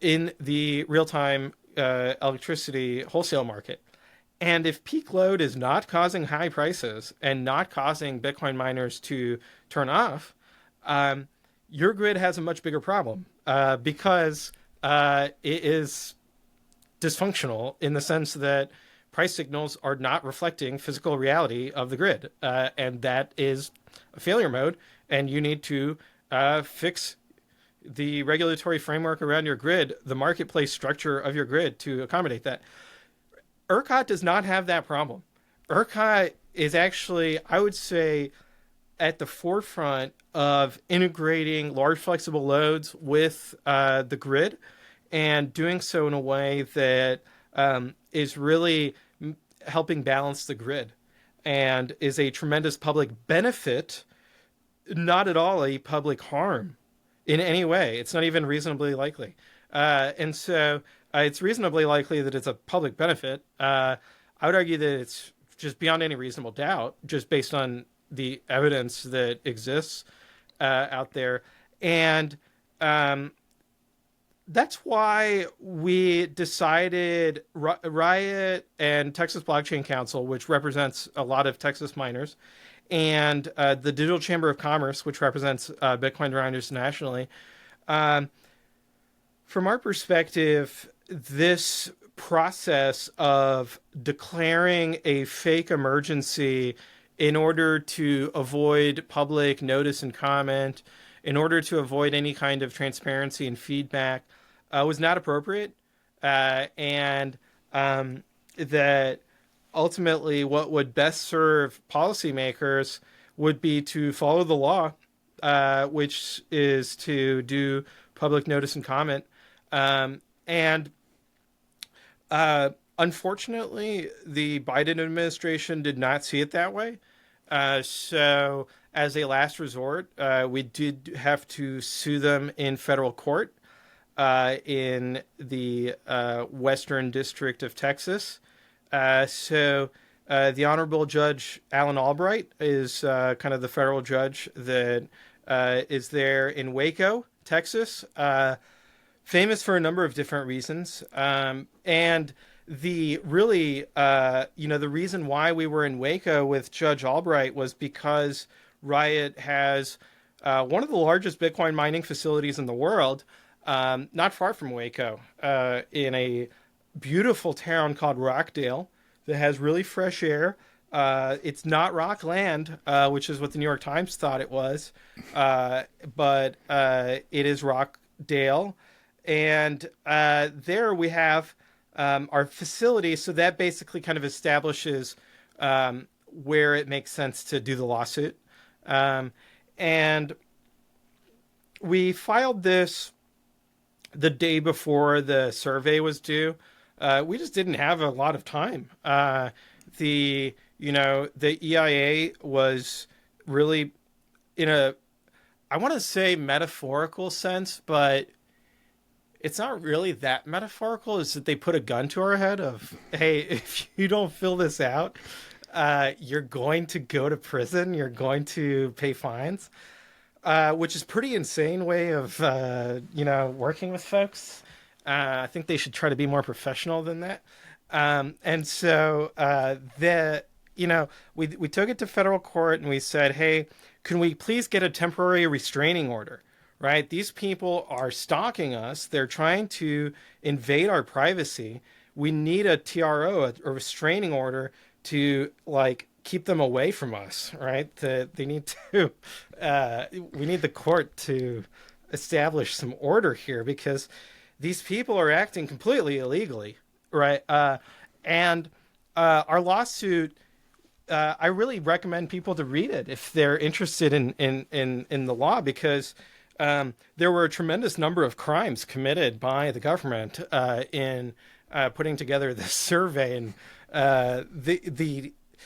in the real-time electricity wholesale market. And if peak load is not causing high prices and not causing Bitcoin miners to turn off, your grid has a much bigger problem, because it is dysfunctional in the sense that price signals are not reflecting physical reality of the grid. And that is a failure mode, and you need to fix the regulatory framework around your grid, the marketplace structure of your grid, to accommodate that. ERCOT does not have that problem. ERCOT is actually, I would say, at the forefront of integrating large flexible loads with the grid, and doing so in a way that is really helping balance the grid, and is a tremendous public benefit, not at all a public harm. in any way. It's not even reasonably likely. And so it's reasonably likely that it's a public benefit. I would argue that it's just beyond any reasonable doubt, just based on the evidence that exists out there. And that's why we decided Riot and Texas Blockchain Council, which represents a lot of Texas miners, and the Digital Chamber of Commerce, which represents Bitcoin miners nationally. From our perspective, this process of declaring a fake emergency in order to avoid public notice and comment, in order to avoid any kind of transparency and feedback, was not appropriate. And that ultimately what would best serve policymakers would be to follow the law, which is to do public notice and comment. And unfortunately, the Biden administration did not see it that way. So as a last resort, we did have to sue them in federal court in the Western District of Texas. So the Honorable Judge Alan Albright is kind of the federal judge that is there in Waco, Texas, famous for a number of different reasons. And the really, the reason why we were in Waco with Judge Albright was because Riot has one of the largest Bitcoin mining facilities in the world, not far from Waco, in a beautiful town called Rockdale that has really fresh air. It's not Rockland, which is what the New York Times thought it was, but it is Rockdale. And there we have our facility, so that basically kind of establishes where it makes sense to do the lawsuit. And we filed this the day before the survey was due. We just didn't have a lot of time. The EIA was really in a, I want to say metaphorical sense, but it's not really that metaphorical, is that they put a gun to our head of, hey, if you don't fill this out, you're going to go to prison, you're going to pay fines, which is pretty insane way of, working with folks. I think they should try to be more professional than that. And so we took it to federal court and we said, hey, can we please get a temporary restraining order? Right? These people are stalking us. They're trying to invade our privacy. We need a TRO, a restraining order, to keep them away from us. Right? They need to. We need the court to establish some order here because these people are acting completely illegally. Right? And our lawsuit. I really recommend people to read it if they're interested in the law, because there were a tremendous number of crimes committed by the government in putting together this survey. And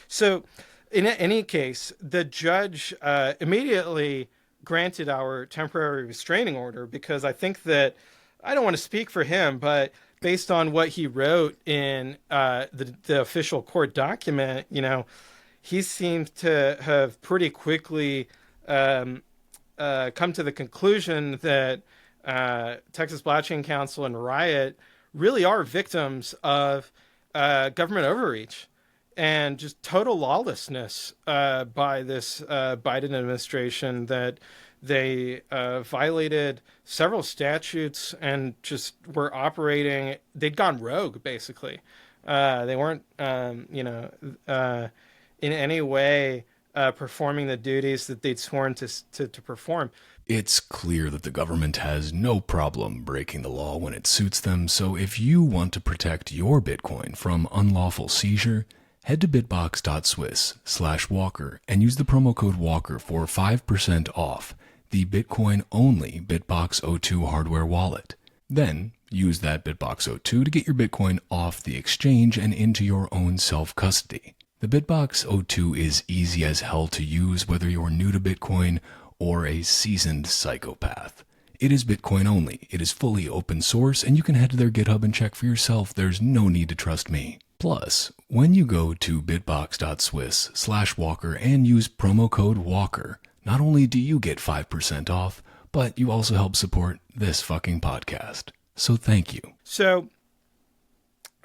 so in any case, the judge immediately granted our temporary restraining order, because I think that, I don't want to speak for him, but based on what he wrote in the official court document, he seems to have pretty quickly come to the conclusion that Texas Blockchain Council and Riot really are victims of government overreach and just total lawlessness by this Biden administration, that they violated several statutes and just were operating. They'd gone rogue, basically. They weren't, in any way performing the duties that they'd sworn to perform. It's clear that the government has no problem breaking the law when it suits them, so if you want to protect your Bitcoin from unlawful seizure, head to bitbox.swiss/Walker and use the promo code Walker for 5% off the Bitcoin-only BitBox02 hardware wallet. Then, use that BitBox02 to get your Bitcoin off the exchange and into your own self-custody. The BitBox02 is easy as hell to use, whether you're new to Bitcoin or a seasoned psychopath. It is Bitcoin only. It is fully open source, and you can head to their GitHub and check for yourself. There's no need to trust me. Plus, when you go to bitbox.swiss/Walker and use promo code Walker, not only do you get 5% off, but you also help support this fucking podcast. So thank you. So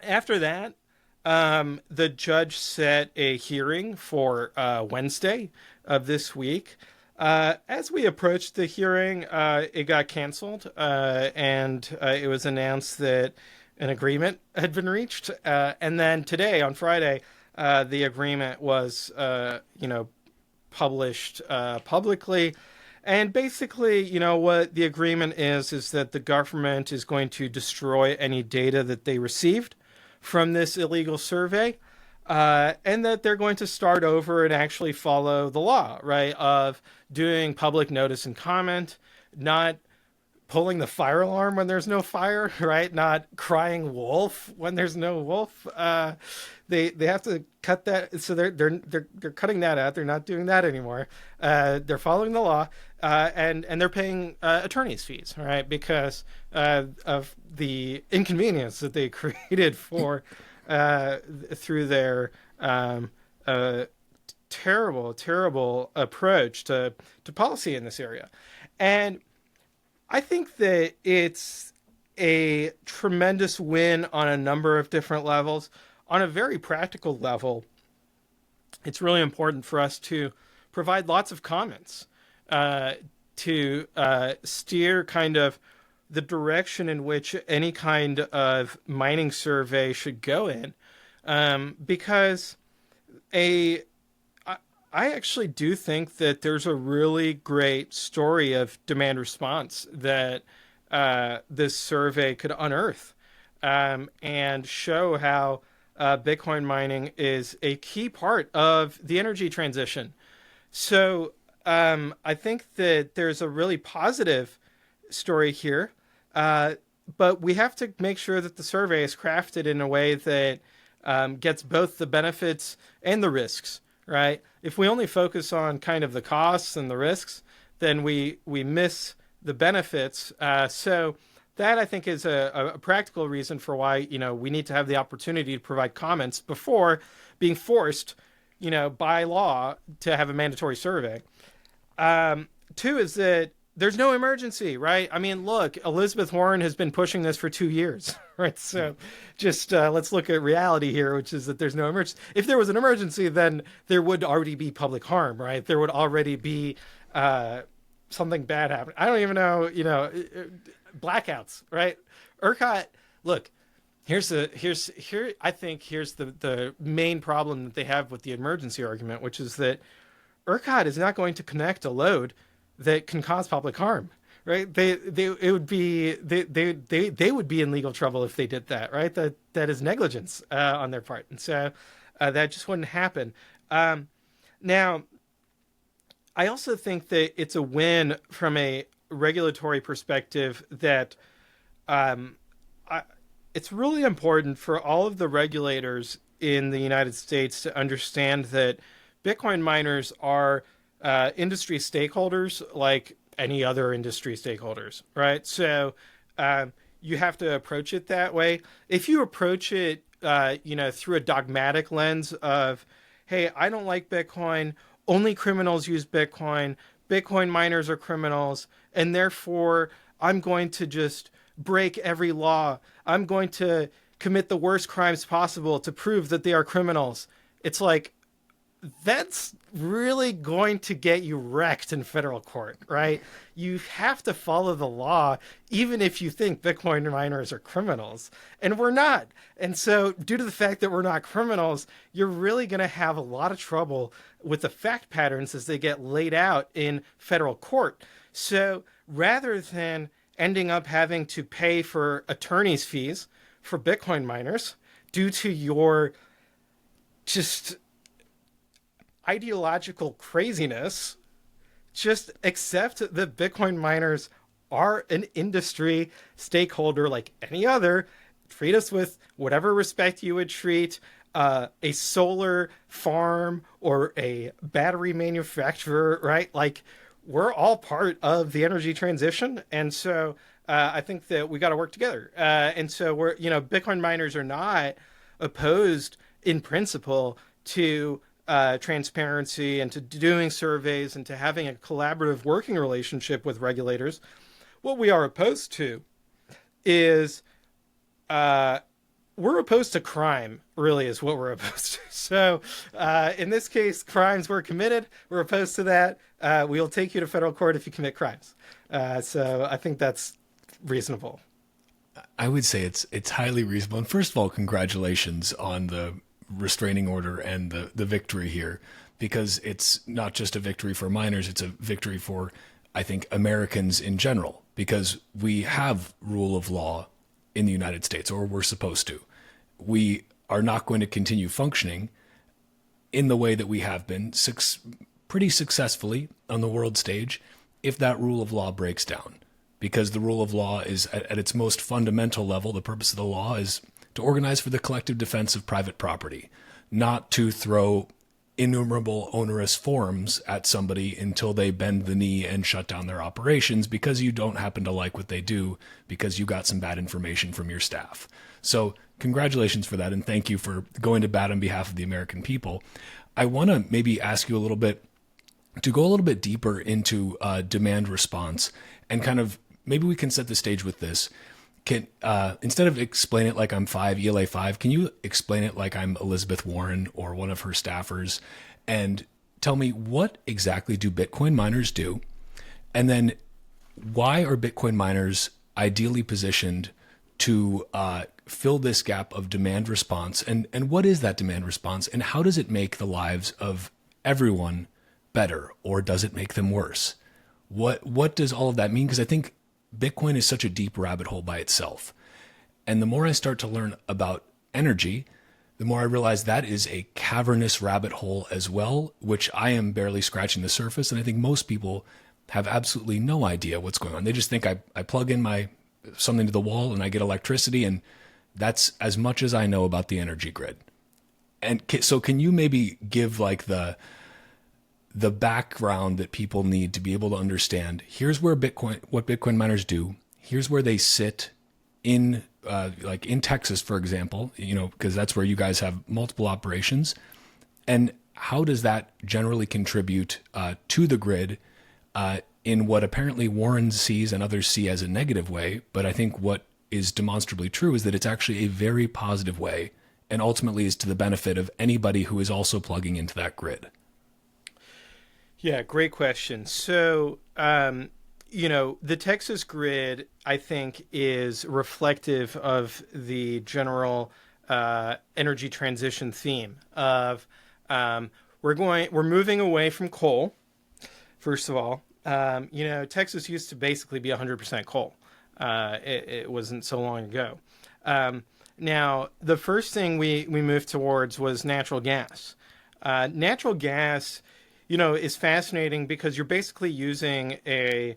after that, the judge set a hearing for Wednesday of this week. As we approached the hearing, it got canceled, and it was announced that an agreement had been reached. And then today, on Friday, the agreement was, published publicly. And basically, what the agreement is that the government is going to destroy any data that they received from this illegal survey, and that they're going to start over and actually follow the law, right, of doing public notice and comment, not pulling the fire alarm when there's no fire, right, not crying wolf when there's no wolf. They have to cut that, so they're cutting that out. They're not doing that anymore. They're following the law, and they're paying attorney's fees, right, because of the inconvenience that they created for through their terrible approach to policy in this area. And I think that it's a tremendous win on a number of different levels. On a very practical level, it's really important for us to provide lots of comments to steer kind of the direction in which any kind of mining survey should go in, because I actually do think that there's a really great story of demand response that this survey could unearth, and show how Bitcoin mining is a key part of the energy transition. So I think that there's a really positive story here, but we have to make sure that the survey is crafted in a way that gets both the benefits and the risks, right? If we only focus on kind of the costs and the risks, then we miss the benefits. So that, I think, is a practical reason for why, we need to have the opportunity to provide comments before being forced, by law to have a mandatory survey. Two is that there's no emergency, right? I mean, look, Elizabeth Warren has been pushing this for 2 years, right? So just let's look at reality here, which is that there's no emergency. If there was an emergency, then there would already be public harm, right? There would already be something bad happening. I don't even know, blackouts, right? ERCOT, look, I think here's the main problem that they have with the emergency argument, which is that ERCOT is not going to connect a load that can cause public harm, right? They would be in legal trouble if they did that, right? That is negligence on their part, and so that just wouldn't happen. Now, I also think that it's a win from a regulatory perspective that it's really important for all of the regulators in the United States to understand that Bitcoin miners are industry stakeholders like any other industry stakeholders, right? So you have to approach it that way. If you approach it, through a dogmatic lens of, hey, I don't like Bitcoin, only criminals use Bitcoin, Bitcoin miners are criminals, and therefore I'm going to just break every law. I'm going to commit the worst crimes possible to prove that they are criminals. It's like, that's really going to get you wrecked in federal court, right? You have to follow the law, even if you think Bitcoin miners are criminals. And we're not. And so due to the fact that we're not criminals, you're really going to have a lot of trouble with the fact patterns as they get laid out in federal court. So rather than ending up having to pay for attorney's fees for Bitcoin miners due to your just ideological craziness, just accept that Bitcoin miners are an industry stakeholder like any other. Treat us with whatever respect you would treat a solar farm or a battery manufacturer, right? Like, we're all part of the energy transition, and so I think that we got to work together. And so Bitcoin miners are not opposed in principle to transparency and to doing surveys and to having a collaborative working relationship with regulators. What we are opposed to is we're opposed to crime, really, is what we're opposed to. So in this case, crimes were committed. We're opposed to that. We'll take you to federal court if you commit crimes. So I think that's reasonable. I would say it's highly reasonable. And first of all, congratulations on the restraining order and the victory here, because it's not just a victory for miners, it's a victory for, I think, Americans in general, because we have rule of law in the United States, or we're supposed to. We are not going to continue functioning in the way that we have been pretty successfully on the world stage if that rule of law breaks down. Because the rule of law is, at its most fundamental level, the purpose of the law is to organize for the collective defense of private property, not to throw innumerable onerous forms at somebody until they bend the knee and shut down their operations because you don't happen to like what they do because you got some bad information from your staff. So congratulations for that, and thank you for going to bat on behalf of the American people. I want to maybe ask you to go a little bit deeper into demand response, and kind of maybe we can set the stage with this. Can instead of explain it like I'm ELA 5, can you explain it like I'm Elizabeth Warren or one of her staffers, and tell me, what exactly do Bitcoin miners do? And then why are Bitcoin miners ideally positioned to fill this gap of demand response? And what is that demand response? And how does it make the lives of everyone better, or does it make them worse? What does all of that mean? Because I think Bitcoin is such a deep rabbit hole by itself. And the more I start to learn about energy, the more I realize that is a cavernous rabbit hole as well, which I am barely scratching the surface. And I think most people have absolutely no idea what's going on. They just think I plug in something to the wall and I get electricity, and that's as much as I know about the energy grid. And so can you maybe give like the background that people need to be able to understand, here's where what Bitcoin miners do, here's where they sit in, like in Texas, for example, because that's where you guys have multiple operations, and how does that generally contribute to the grid in what apparently Warren sees and others see as a negative way. But I think what is demonstrably true is that it's actually a very positive way, and ultimately is to the benefit of anybody who is also plugging into that grid. Yeah, great question. So, the Texas grid, I think, is reflective of the general energy transition theme of we're moving away from coal. First of all, Texas used to basically be 100% coal. It wasn't so long ago. Now, the first thing we moved towards was natural gas. Natural gas, is fascinating because you're basically using a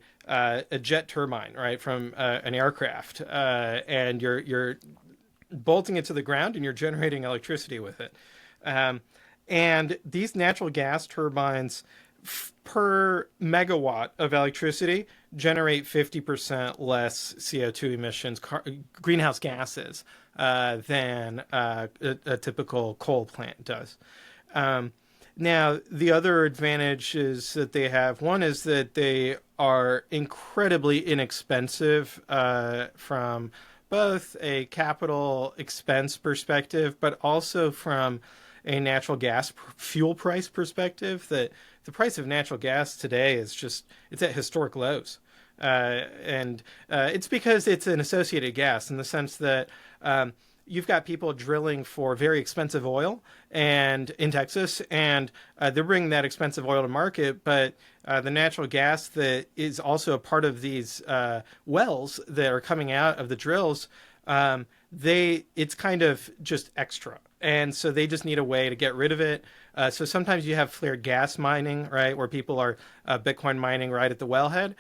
jet turbine, right, from an aircraft, and you're bolting it to the ground and you're generating electricity with it. And these natural gas turbines per megawatt of electricity generate 50% less CO2 emissions, greenhouse gases, than a typical coal plant does. Now, the other advantage is that they have, one is that they are incredibly inexpensive from both a capital expense perspective, but also from a natural gas fuel price perspective, that the price of natural gas today is it's at historic lows. And it's because it's an associated gas in the sense that you've got people drilling for very expensive oil and in Texas, and they're bringing that expensive oil to market, but the natural gas that is also a part of these wells that are coming out of the drills, it's kind of just extra. And so they just need a way to get rid of it. So sometimes you have flared gas mining, right, where people are Bitcoin mining right at the wellhead.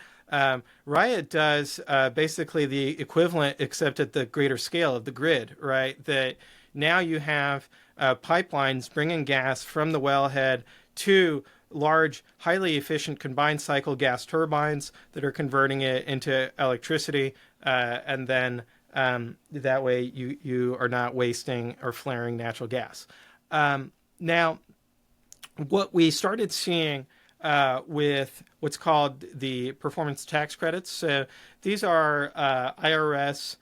Riot does basically the equivalent, except at the greater scale of the grid, right? That now you have pipelines bringing gas from the wellhead to large, highly efficient combined cycle gas turbines that are converting it into electricity, and then that way you are not wasting or flaring natural gas. Now, what we started seeing with what's called the performance tax credits. So these are IRS,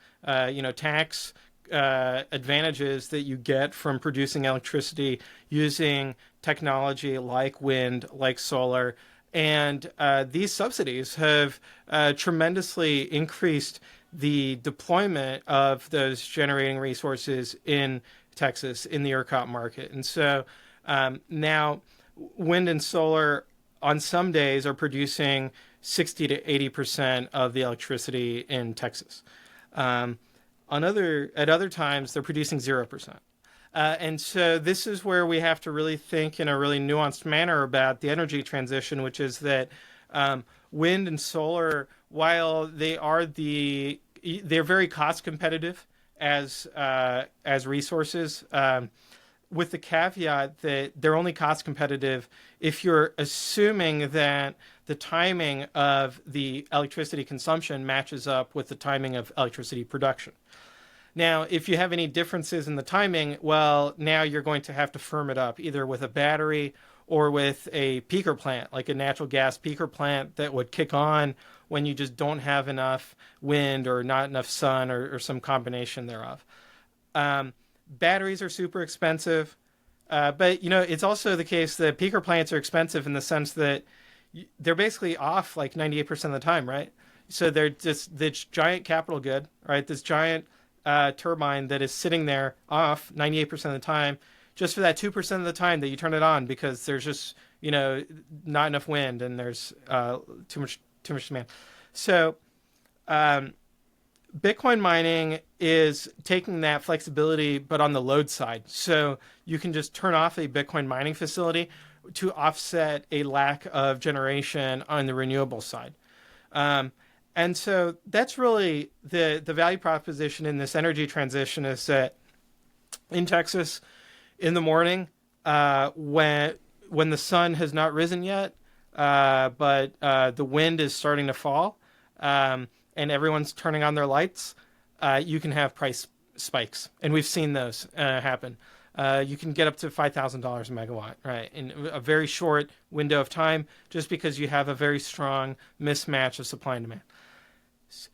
tax advantages that you get from producing electricity using technology like wind, like solar. And these subsidies have tremendously increased the deployment of those generating resources in Texas in the ERCOT market. And so now wind and solar on some days are producing 60 to 80% of the electricity in Texas. At other times, they're producing 0%. And so this is where we have to really think in a really nuanced manner about the energy transition, which is that wind and solar, while they're very cost competitive as resources, with the caveat that they're only cost competitive if you're assuming that the timing of the electricity consumption matches up with the timing of electricity production. Now, if you have any differences in the timing, well, now you're going to have to firm it up either with a battery or with a peaker plant, like a natural gas peaker plant that would kick on when you just don't have enough wind or not enough sun or some combination thereof. Batteries are super expensive, but it's also the case that peaker plants are expensive in the sense that they're basically off like 98% of the time, right? So they're just this giant capital good, right? This giant turbine that is sitting there off 98% of the time, just for that 2% of the time that you turn it on because there's just not enough wind and there's too much demand. So Bitcoin mining is taking that flexibility, but on the load side. So you can just turn off a Bitcoin mining facility to offset a lack of generation on the renewable side. And so that's really the value proposition in this energy transition is that in Texas, in the morning, when the sun has not risen yet, but the wind is starting to fall, and everyone's turning on their lights, you can have price spikes. And we've seen those happen. You can get up to $5,000 a megawatt, right, in a very short window of time, just because you have a very strong mismatch of supply and demand.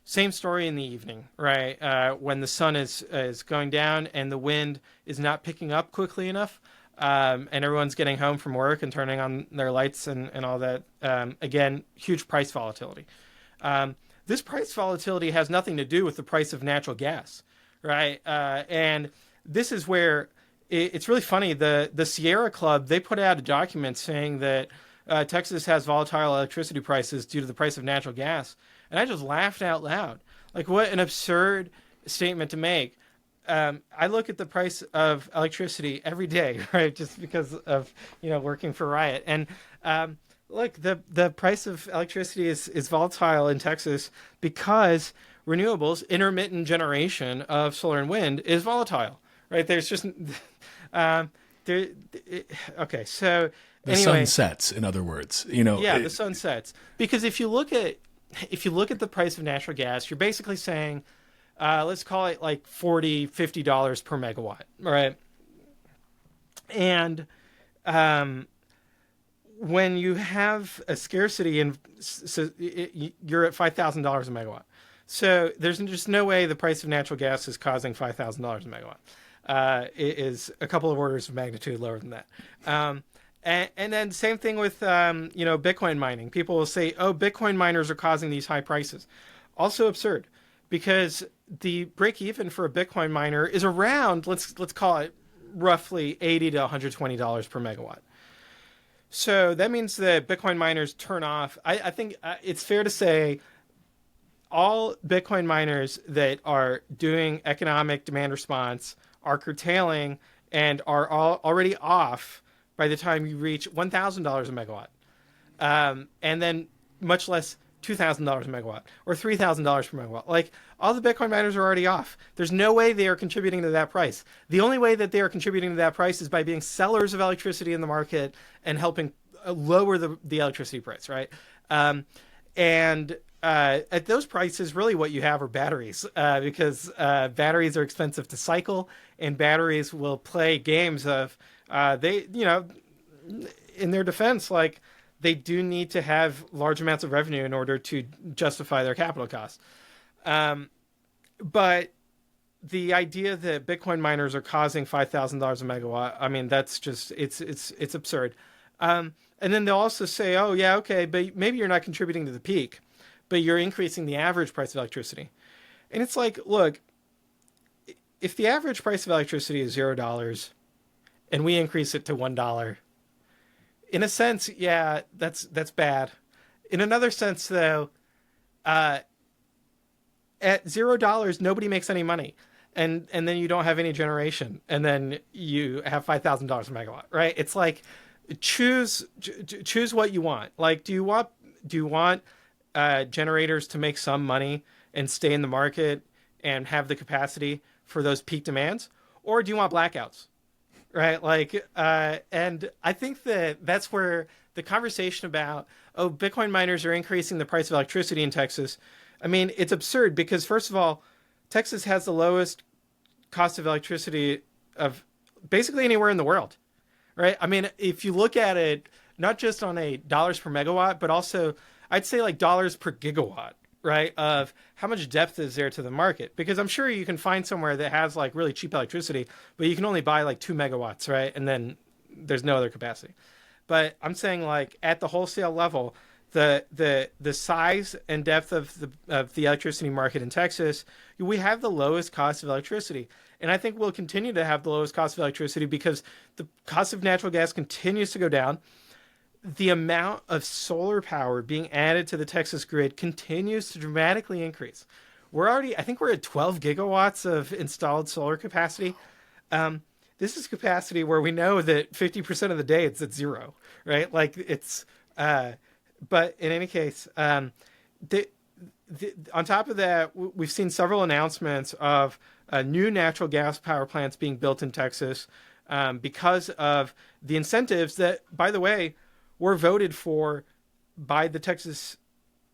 Same story in the evening, right? When the sun is going down and the wind is not picking up quickly enough, and everyone's getting home from work and turning on their lights and all that. Again, huge price volatility. This price volatility has nothing to do with the price of natural gas, right? And this is where it's really funny. The Sierra Club, they put out a document saying that Texas has volatile electricity prices due to the price of natural gas. And I just laughed out loud. Like, what an absurd statement to make. I look at the price of electricity every day, right? Just because of, working for Riot. And look, the price of electricity is volatile in Texas because renewables, intermittent generation of solar and wind is volatile, right? There's just, okay, so the anyway, sun sets, in other words, the sun sets. Because if you look at the price of natural gas, you're basically saying, let's call it like $40-50 per megawatt, right? And when you have a scarcity and you're at $5,000 a megawatt. So there's just no way the price of natural gas is causing $5,000 a megawatt. It is a couple of orders of magnitude lower than that. And then same thing with, Bitcoin mining. People will say, oh, Bitcoin miners are causing these high prices. Also absurd, because the break even for a Bitcoin miner is around, let's call it roughly $80 to $120 per megawatt. So that means that Bitcoin miners turn off. I think it's fair to say all Bitcoin miners that are doing economic demand response are curtailing and are already off by the time you reach $1,000 a megawatt. And then much less $2,000 a megawatt or $3,000 per megawatt. Like, all the Bitcoin miners are already off. There's no way they are contributing to that price. The only way that they are contributing to that price is by being sellers of electricity in the market and helping lower the electricity price, right? And at those prices, really what you have are batteries, because batteries are expensive to cycle, and batteries will play games of they, in their defense, like they do need to have large amounts of revenue in order to justify their capital costs. But the idea that Bitcoin miners are causing $5,000 a megawatt, I mean, that's just, it's absurd. And then they'll also say, oh, yeah, okay, but maybe you're not contributing to the peak, but you're increasing the average price of electricity. And it's like, look, if the average price of electricity is $0 and we increase it to $1, in a sense, yeah, that's bad. In another sense, though, at $0, nobody makes any money. And then you don't have any generation. And then you have $5,000 a megawatt, right? It's like, choose what you want. Like, do you want generators to make some money and stay in the market and have the capacity for those peak demands? Or do you want blackouts? Right? Like, and I think that's where the conversation about, oh, Bitcoin miners are increasing the price of electricity in Texas. I mean, it's absurd because, first of all, Texas has the lowest cost of electricity of basically anywhere in the world, right? I mean, if you look at it, not just on a dollars per megawatt, but also I'd say like dollars per gigawatt, right? Of how much depth is there to the market? Because I'm sure you can find somewhere that has like really cheap electricity, but you can only buy like 2 megawatts, right? And then there's no other capacity. But I'm saying like at the wholesale level, the size and depth of the electricity market in Texas, we have the lowest cost of electricity. And I think we'll continue to have the lowest cost of electricity because the cost of natural gas continues to go down. The amount of solar power being added to the Texas grid continues to dramatically increase. I think we're at 12 gigawatts of installed solar capacity. This is capacity where we know that 50% of the day it's at zero, right? Like it's, but in any case, on top of that, we've seen several announcements of new natural gas power plants being built in Texas because of the incentives that, by the way, were voted for by the Texas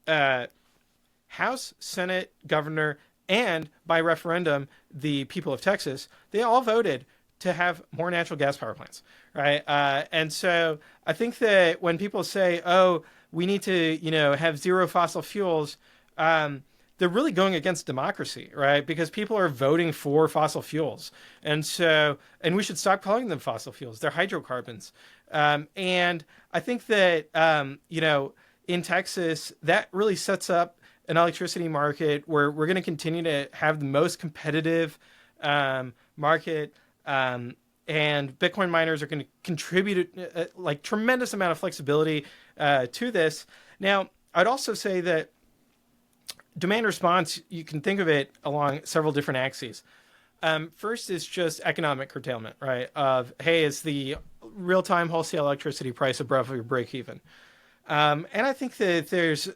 House, Senate, Governor, and by referendum, the people of Texas. They all voted to have more natural gas power plants, right? And so I think that when people say, oh, we need to, have zero fossil fuels, they're really going against democracy, right? Because people are voting for fossil fuels. And we should stop calling them fossil fuels. They're hydrocarbons. And I think that, in Texas, that really sets up an electricity market where we're going to continue to have the most competitive market. And Bitcoin miners are going to contribute like tremendous amount of flexibility to this. Now, I'd also say that demand response, you can think of it along several different axes. First is just economic curtailment, right? Of, hey, is the real-time wholesale electricity price above your break-even? And I think that there's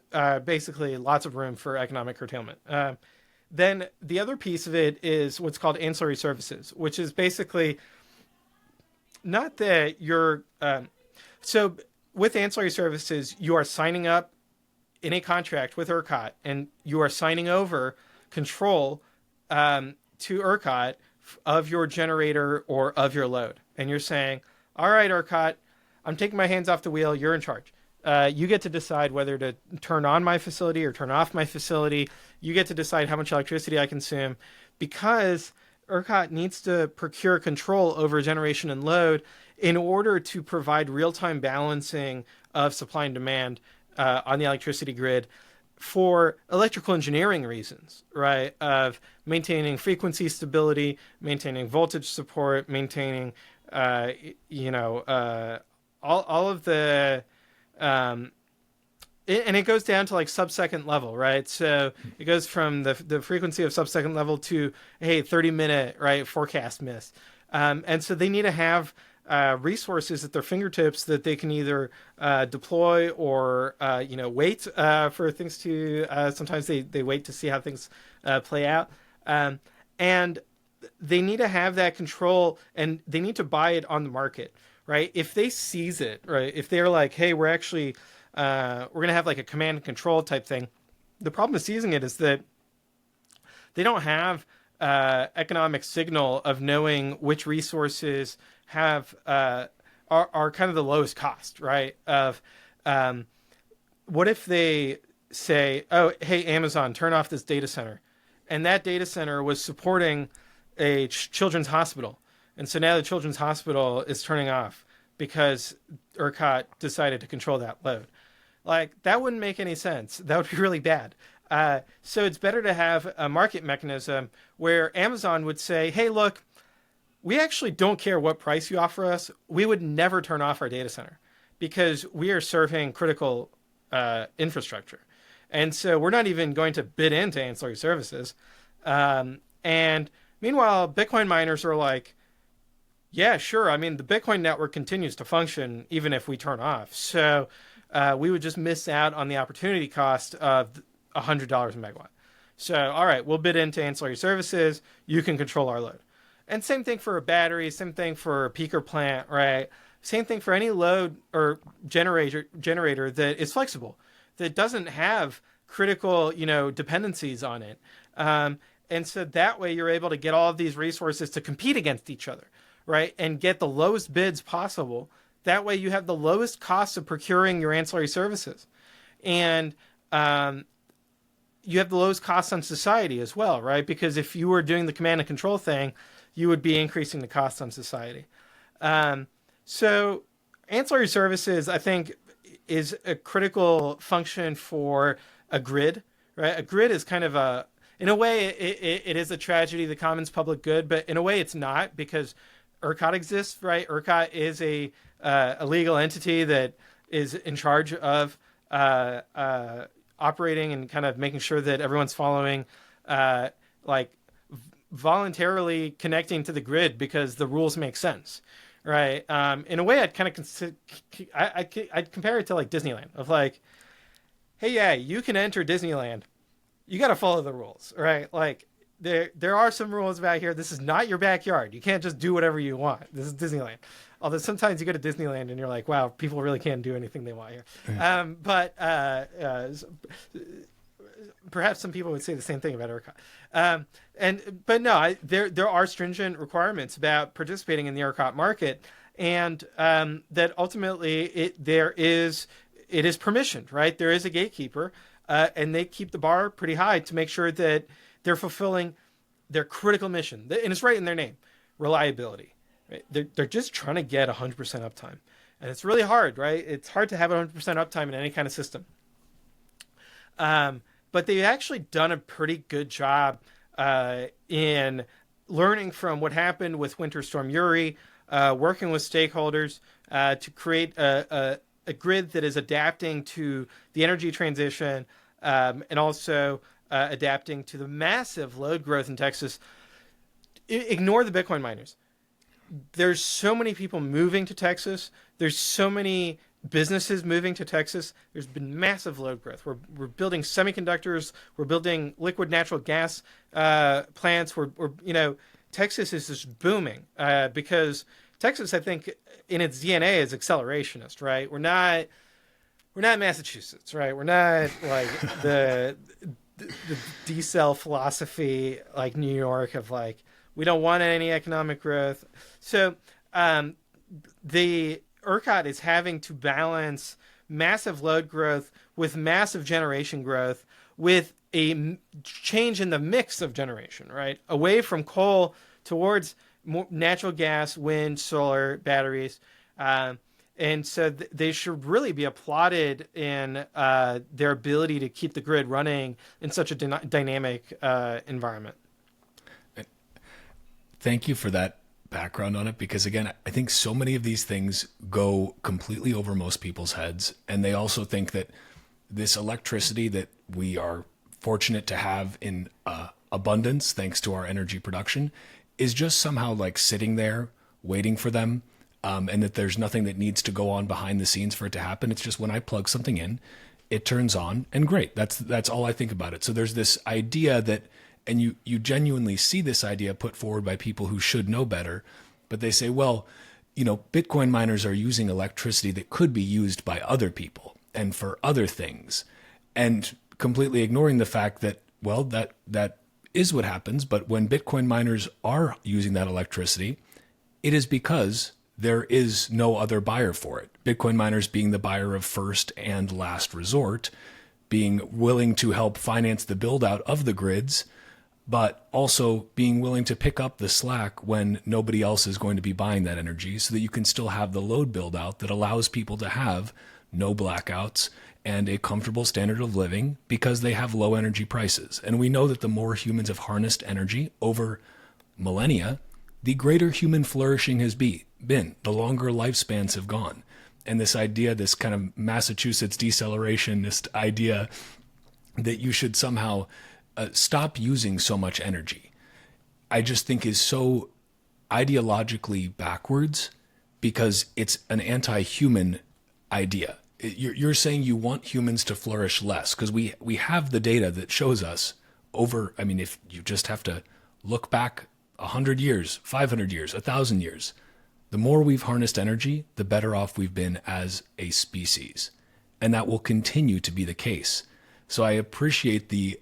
basically lots of room for economic curtailment. Then the other piece of it is what's called ancillary services, which is basically not that you're... so with ancillary services, you are signing up in a contract with ERCOT, and you are signing over control to ERCOT of your generator or of your load. And you're saying, all right, ERCOT, I'm taking my hands off the wheel. You're in charge. You get to decide whether to turn on my facility or turn off my facility. You get to decide how much electricity I consume, because ERCOT needs to procure control over generation and load in order to provide real-time balancing of supply and demand on the electricity grid for electrical engineering reasons, right? Of maintaining frequency stability, maintaining voltage support, maintaining, all of the, and it goes down to like sub-second level, right? So it goes from the frequency of sub-second level to, hey, 30-minute, right, forecast miss. And so they need to have resources at their fingertips that they can either deploy or wait for things to. Sometimes they wait to see how things play out, and they need to have that control, and they need to buy it on the market, right? If they seize it, right? If they're like, hey, we're actually, we're going to have like a command and control type thing. The problem with seizing it is that they don't have economic signal of knowing which resources have are kind of the lowest cost, right? Of what if they say, oh, hey, Amazon, turn off this data center, and that data center was supporting a children's hospital, and so now the children's hospital is turning off because ERCOT decided to control that load. Like, that wouldn't make any sense. That would be really bad. So it's better to have a market mechanism where Amazon would say, hey, look, we actually don't care what price you offer us. We would never turn off our data center because we are serving critical infrastructure. And so we're not even going to bid into ancillary services. And meanwhile, Bitcoin miners are like, yeah, sure. I mean, the Bitcoin network continues to function even if we turn off. So we would just miss out on the opportunity cost of $100 a megawatt. So, all right, we'll bid into ancillary services. You can control our load. And same thing for a battery, same thing for a peaker plant, right? Same thing for any load or generator that is flexible, that doesn't have critical, dependencies on it. And so that way you're able to get all of these resources to compete against each other, right? And get the lowest bids possible. That way you have the lowest cost of procuring your ancillary services. And you have the lowest costs on society as well, right? Because if you were doing the command and control thing, you would be increasing the costs on society. So ancillary services, I think, is a critical function for a grid, right? A grid is kind of in a way, it is a tragedy, the commons public good, but in a way it's not, because ERCOT exists, right? ERCOT is a legal entity that is in charge of operating and kind of making sure that everyone's following, voluntarily connecting to the grid because the rules make sense, right? In a way, I'd kind of I'd compare it to like Disneyland, of like, hey, yeah, you can enter Disneyland, you got to follow the rules, right? Like there are some rules about here. This is not your backyard. You can't just do whatever you want. This is Disneyland. Although sometimes you go to Disneyland and you're like, wow, people really can't do anything they want here. But perhaps some people would say the same thing about ERCOT. But no, there are stringent requirements about participating in the ERCOT market, and that ultimately it is permissioned, right? There is a gatekeeper, and they keep the bar pretty high to make sure that they're fulfilling their critical mission, and it's right in their name, reliability. Right? They're just trying to get 100% uptime, and it's really hard, right? It's hard to have 100% uptime in any kind of system. But they've actually done a pretty good job in learning from what happened with Winter Storm Uri, working with stakeholders to create a grid that is adapting to the energy transition, and also adapting to the massive load growth in Texas. Ignore the Bitcoin miners. There's so many people moving to Texas. There's so many businesses moving to Texas. There's been massive load growth. We're building semiconductors. We're building liquid natural gas plants. Texas is just booming because Texas, I think, in its DNA is accelerationist, right? We're not Massachusetts, right? We're not like the decel philosophy like New York of like, we don't want any economic growth. So the ERCOT is having to balance massive load growth with massive generation growth, with a change in the mix of generation, right? Away from coal towards more natural gas, wind, solar, batteries. And so they should really be applauded in their ability to keep the grid running in such a dynamic environment. Thank you for that background on it, because again, I think so many of these things go completely over most people's heads, and they also think that this electricity that we are fortunate to have in abundance thanks to our energy production is just somehow like sitting there waiting for them, and that there's nothing that needs to go on behind the scenes for it to happen. It's just when I plug something in, it turns on, and great. That's all I think about it. So there's this idea that, and you genuinely see this idea put forward by people who should know better, but they say, well, Bitcoin miners are using electricity that could be used by other people and for other things, and completely ignoring the fact that, well, that is what happens. But when Bitcoin miners are using that electricity, it is because there is no other buyer for it. Bitcoin miners being the buyer of first and last resort, being willing to help finance the build out of the grids, but also being willing to pick up the slack when nobody else is going to be buying that energy, so that you can still have the load build out that allows people to have no blackouts and a comfortable standard of living because they have low energy prices. And we know that the more humans have harnessed energy over millennia, the greater human flourishing has been, the longer lifespans have gone. And this idea, this kind of Massachusetts decelerationist idea that you should somehow stop using so much energy, I just think is so ideologically backwards, because it's an anti-human idea. You're saying you want humans to flourish less, because we have the data that shows us over, I mean, if you just have to look back 100 years, 500 years, 1,000 years, the more we've harnessed energy, the better off we've been as a species. And that will continue to be the case. So I appreciate the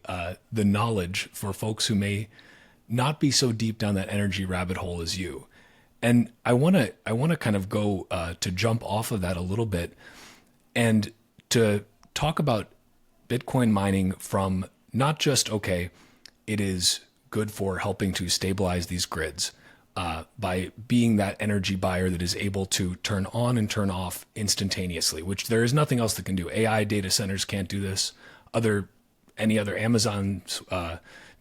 knowledge for folks who may not be so deep down that energy rabbit hole as you. And I want to kind of go to jump off of that a little bit and to talk about Bitcoin mining from not just, okay, it is good for helping to stabilize these grids by being that energy buyer that is able to turn on and turn off instantaneously, which there is nothing else that can do. AI data centers can't do this. Any other Amazon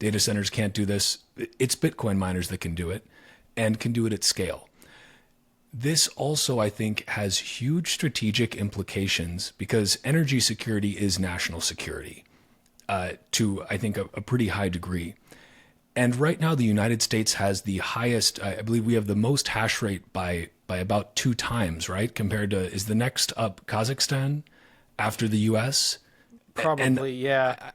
data centers can't do this. It's Bitcoin miners that can do it, and can do it at scale. This also, I think, has huge strategic implications, because energy security is national security to, I think, a pretty high degree. And right now, the United States has the highest, I believe we have the most hash rate by about 2 times, right? Compared to, is the next up Kazakhstan after the US? Probably, yeah.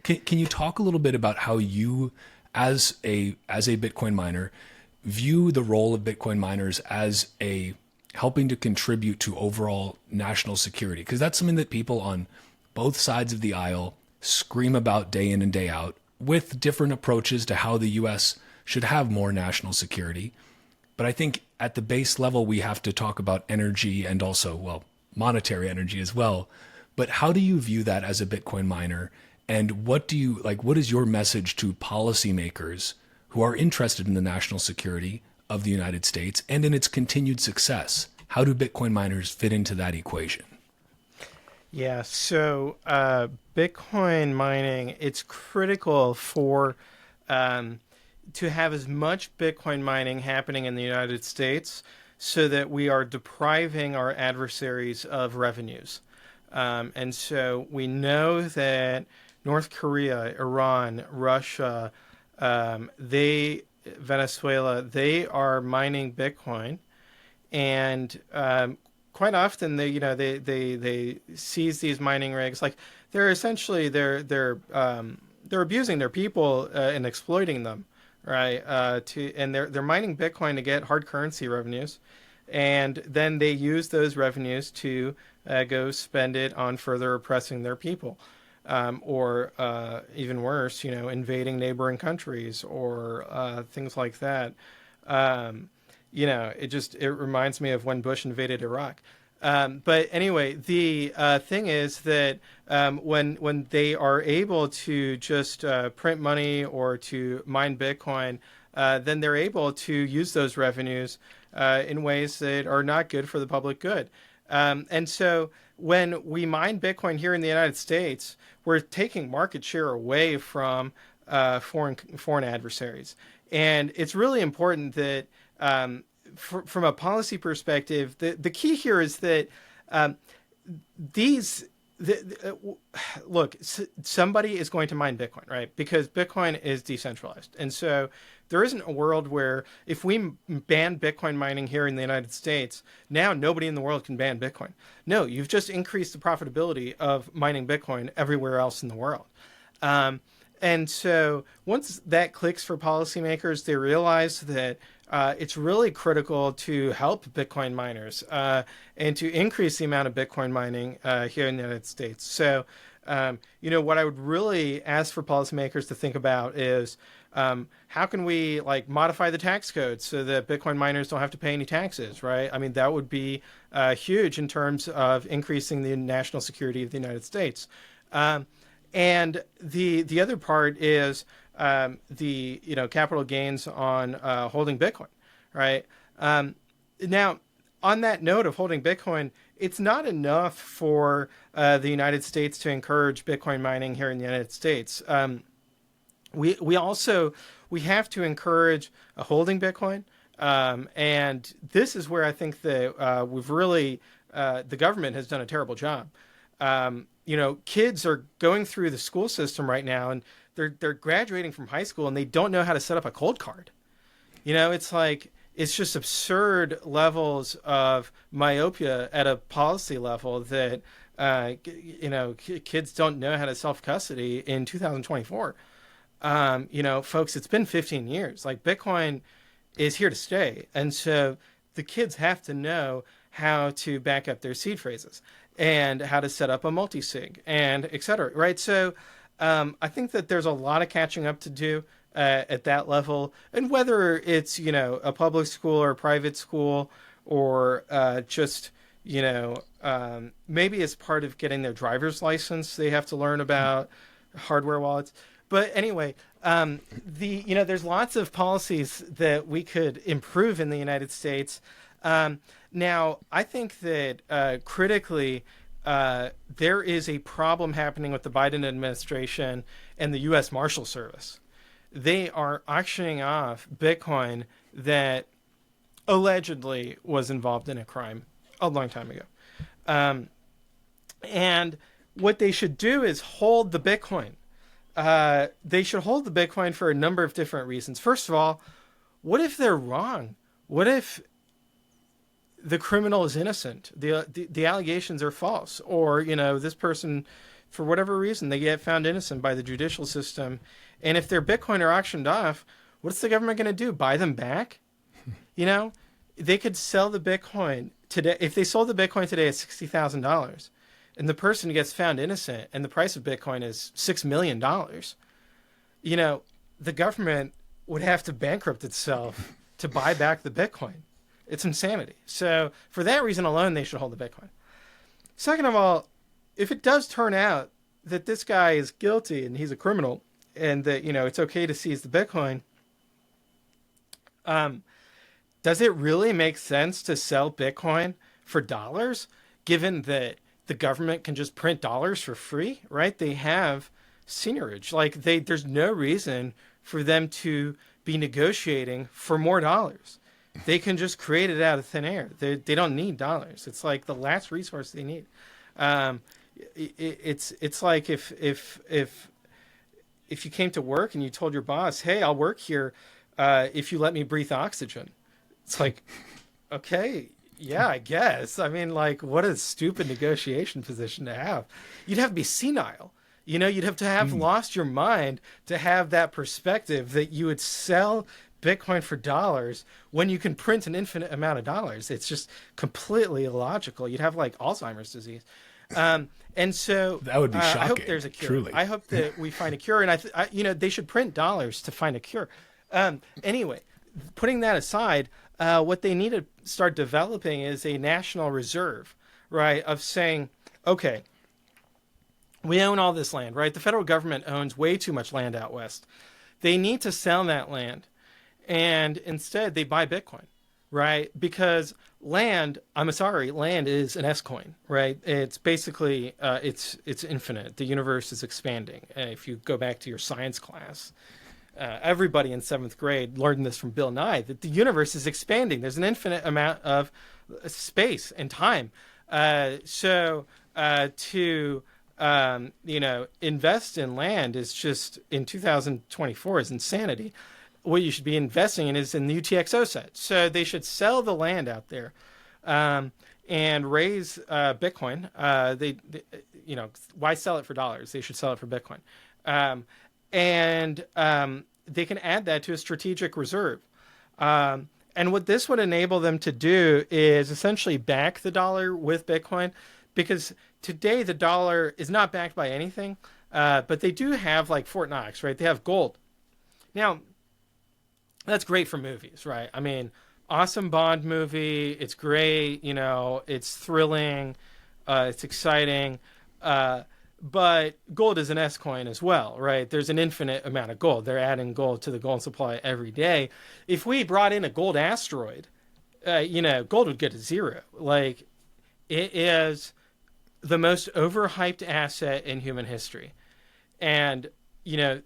Can you talk a little bit about how you, as a Bitcoin miner, view the role of Bitcoin miners as a helping to contribute to overall national security? Because that's something that people on both sides of the aisle scream about day in and day out, with different approaches to how the U.S. should have more national security. But I think at the base level, we have to talk about energy, and also, well, monetary energy as well. But how do you view that as a Bitcoin miner? And what is your message to policymakers who are interested in the national security of the United States and in its continued success? How do Bitcoin miners fit into that equation? Yeah, so Bitcoin mining, it's critical for to have as much Bitcoin mining happening in the United States so that we are depriving our adversaries of revenues. And so we know that North Korea, Iran, Russia, Venezuela, they are mining Bitcoin, and quite often they seize these mining rigs. Like, they're essentially they're abusing their people and exploiting them, right? And they're mining Bitcoin to get hard currency revenues, and then they use those revenues to go spend it on further oppressing their people, or even worse, invading neighboring countries or things like that. It reminds me of when Bush invaded Iraq. But anyway, the thing is that when they are able to just print money or to mine Bitcoin, then they're able to use those revenues in ways that are not good for the public good. And so when we mine Bitcoin here in the United States, we're taking market share away from foreign adversaries. And it's really important that from a policy perspective, the key here is that somebody is going to mine Bitcoin, right? Because Bitcoin is decentralized. And so there isn't a world where if we ban Bitcoin mining here in the United States, now nobody in the world can ban Bitcoin. No, you've just increased the profitability of mining Bitcoin everywhere else in the world. And so once that clicks for policymakers, they realize that it's really critical to help Bitcoin miners and to increase the amount of Bitcoin mining here in the United States. So, what I would really ask for policymakers to think about is how can we like modify the tax code so that Bitcoin miners don't have to pay any taxes, right? I mean, that would be huge in terms of increasing the national security of the United States. And the other part is the capital gains on holding Bitcoin, right? Now, on that note of holding Bitcoin, it's not enough for the United States to encourage Bitcoin mining here in the United States. We also have to encourage holding Bitcoin, and this is where I think that we've really the government has done a terrible job. Kids are going through the school system right now, and they're graduating from high school, and they don't know how to set up a cold card. It's just absurd levels of myopia at a policy level that kids don't know how to self-custody in 2024. Folks, it's been 15 years. Like, Bitcoin is here to stay, and so the kids have to know how to back up their seed phrases and how to set up a multi-sig and et cetera, right? So I think that there's a lot of catching up to do at that level, and whether it's a public school or a private school, or just maybe as part of getting their driver's license, they have to learn about hardware wallets. But anyway, there's lots of policies that we could improve in the United States. Now, I think that critically, there is a problem happening with the Biden administration and the U.S. Marshal Service. They are auctioning off Bitcoin that allegedly was involved in a crime a long time ago. And what they should do is hold the Bitcoin. They should hold the Bitcoin for a number of different reasons. First of all, what if they're wrong? What if the criminal is innocent? The allegations are false, or this person, for whatever reason, they get found innocent by the judicial system. And if their Bitcoin are auctioned off, what's the government going to do? Buy them back? They could sell the Bitcoin today. If they sold the Bitcoin today at $60,000, and the person gets found innocent, and the price of Bitcoin is $6 million, the government would have to bankrupt itself to buy back the Bitcoin. It's insanity. So for that reason alone, they should hold the Bitcoin. Second of all, if it does turn out that this guy is guilty and he's a criminal, and that it's okay to seize the Bitcoin, does it really make sense to sell Bitcoin for dollars, given that the government can just print dollars for free, right? They have Seniorage. There's no reason for them to be negotiating for more dollars. They can just create it out of thin air. They don't need dollars. It's like the last resource they need. It's like if you came to work and you told your boss, "Hey, I'll work here if you let me breathe oxygen." It's like, okay, yeah, I guess. I mean, what a stupid negotiation position to have. You'd have to be senile. You'd have to have lost your mind to have that perspective that you would sell Bitcoin for dollars when you can print an infinite amount of dollars. It's just completely illogical. You'd have Alzheimer's disease. And so that would be shocking. I hope there's a cure. Truly. I hope that we find a cure, and they should print dollars to find a cure. Anyway, putting that aside, what they need to start developing is a national reserve, right? Of saying, okay, we own all this land, right? The federal government owns way too much land out west. They need to sell that land, and instead they buy Bitcoin, right? Because land is an S coin, right? It's basically, it's infinite. The universe is expanding. If you go back to your science class, everybody in 7th grade learned this from Bill Nye, that the universe is expanding. There's an infinite amount of space and time. So to invest in land is just, in 2024, is insanity. What you should be investing in is in the UTXO set. So they should sell the land out there and raise Bitcoin. Why sell it for dollars? They should sell it for Bitcoin. And they can add that to a strategic reserve. And what this would enable them to do is essentially back the dollar with Bitcoin, because today the dollar is not backed by anything, but they do have like Fort Knox, right? They have gold. Now, that's great for movies, right? I mean, awesome Bond movie. It's great, it's thrilling, it's exciting. But gold is an S coin as well, right? There's an infinite amount of gold. They're adding gold to the gold supply every day. If we brought in a gold asteroid, gold would get to zero. Like, it is the most overhyped asset in human history. And, the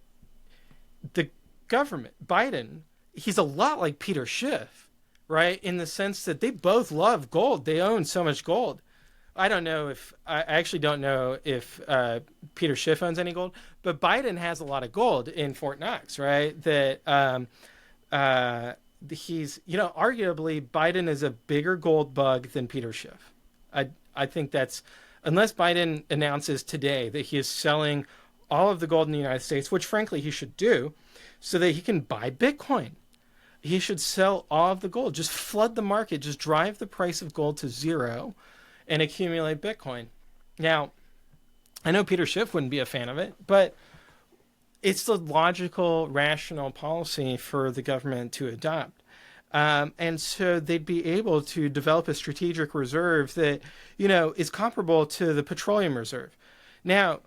government, Biden, he's a lot like Peter Schiff, right? In the sense that they both love gold. They own so much gold. I actually don't know if Peter Schiff owns any gold, but Biden has a lot of gold in Fort Knox, right? That he's, arguably Biden is a bigger gold bug than Peter Schiff. I think that's, unless Biden announces today that he is selling all of the gold in the United States, which frankly he should do, so that he can buy Bitcoin. He should sell all of the gold, just flood the market, just drive the price of gold to zero and accumulate Bitcoin. Now, I know Peter Schiff wouldn't be a fan of it, but it's the logical, rational policy for the government to adopt. And so they'd be able to develop a strategic reserve that, is comparable to the petroleum reserve. Now,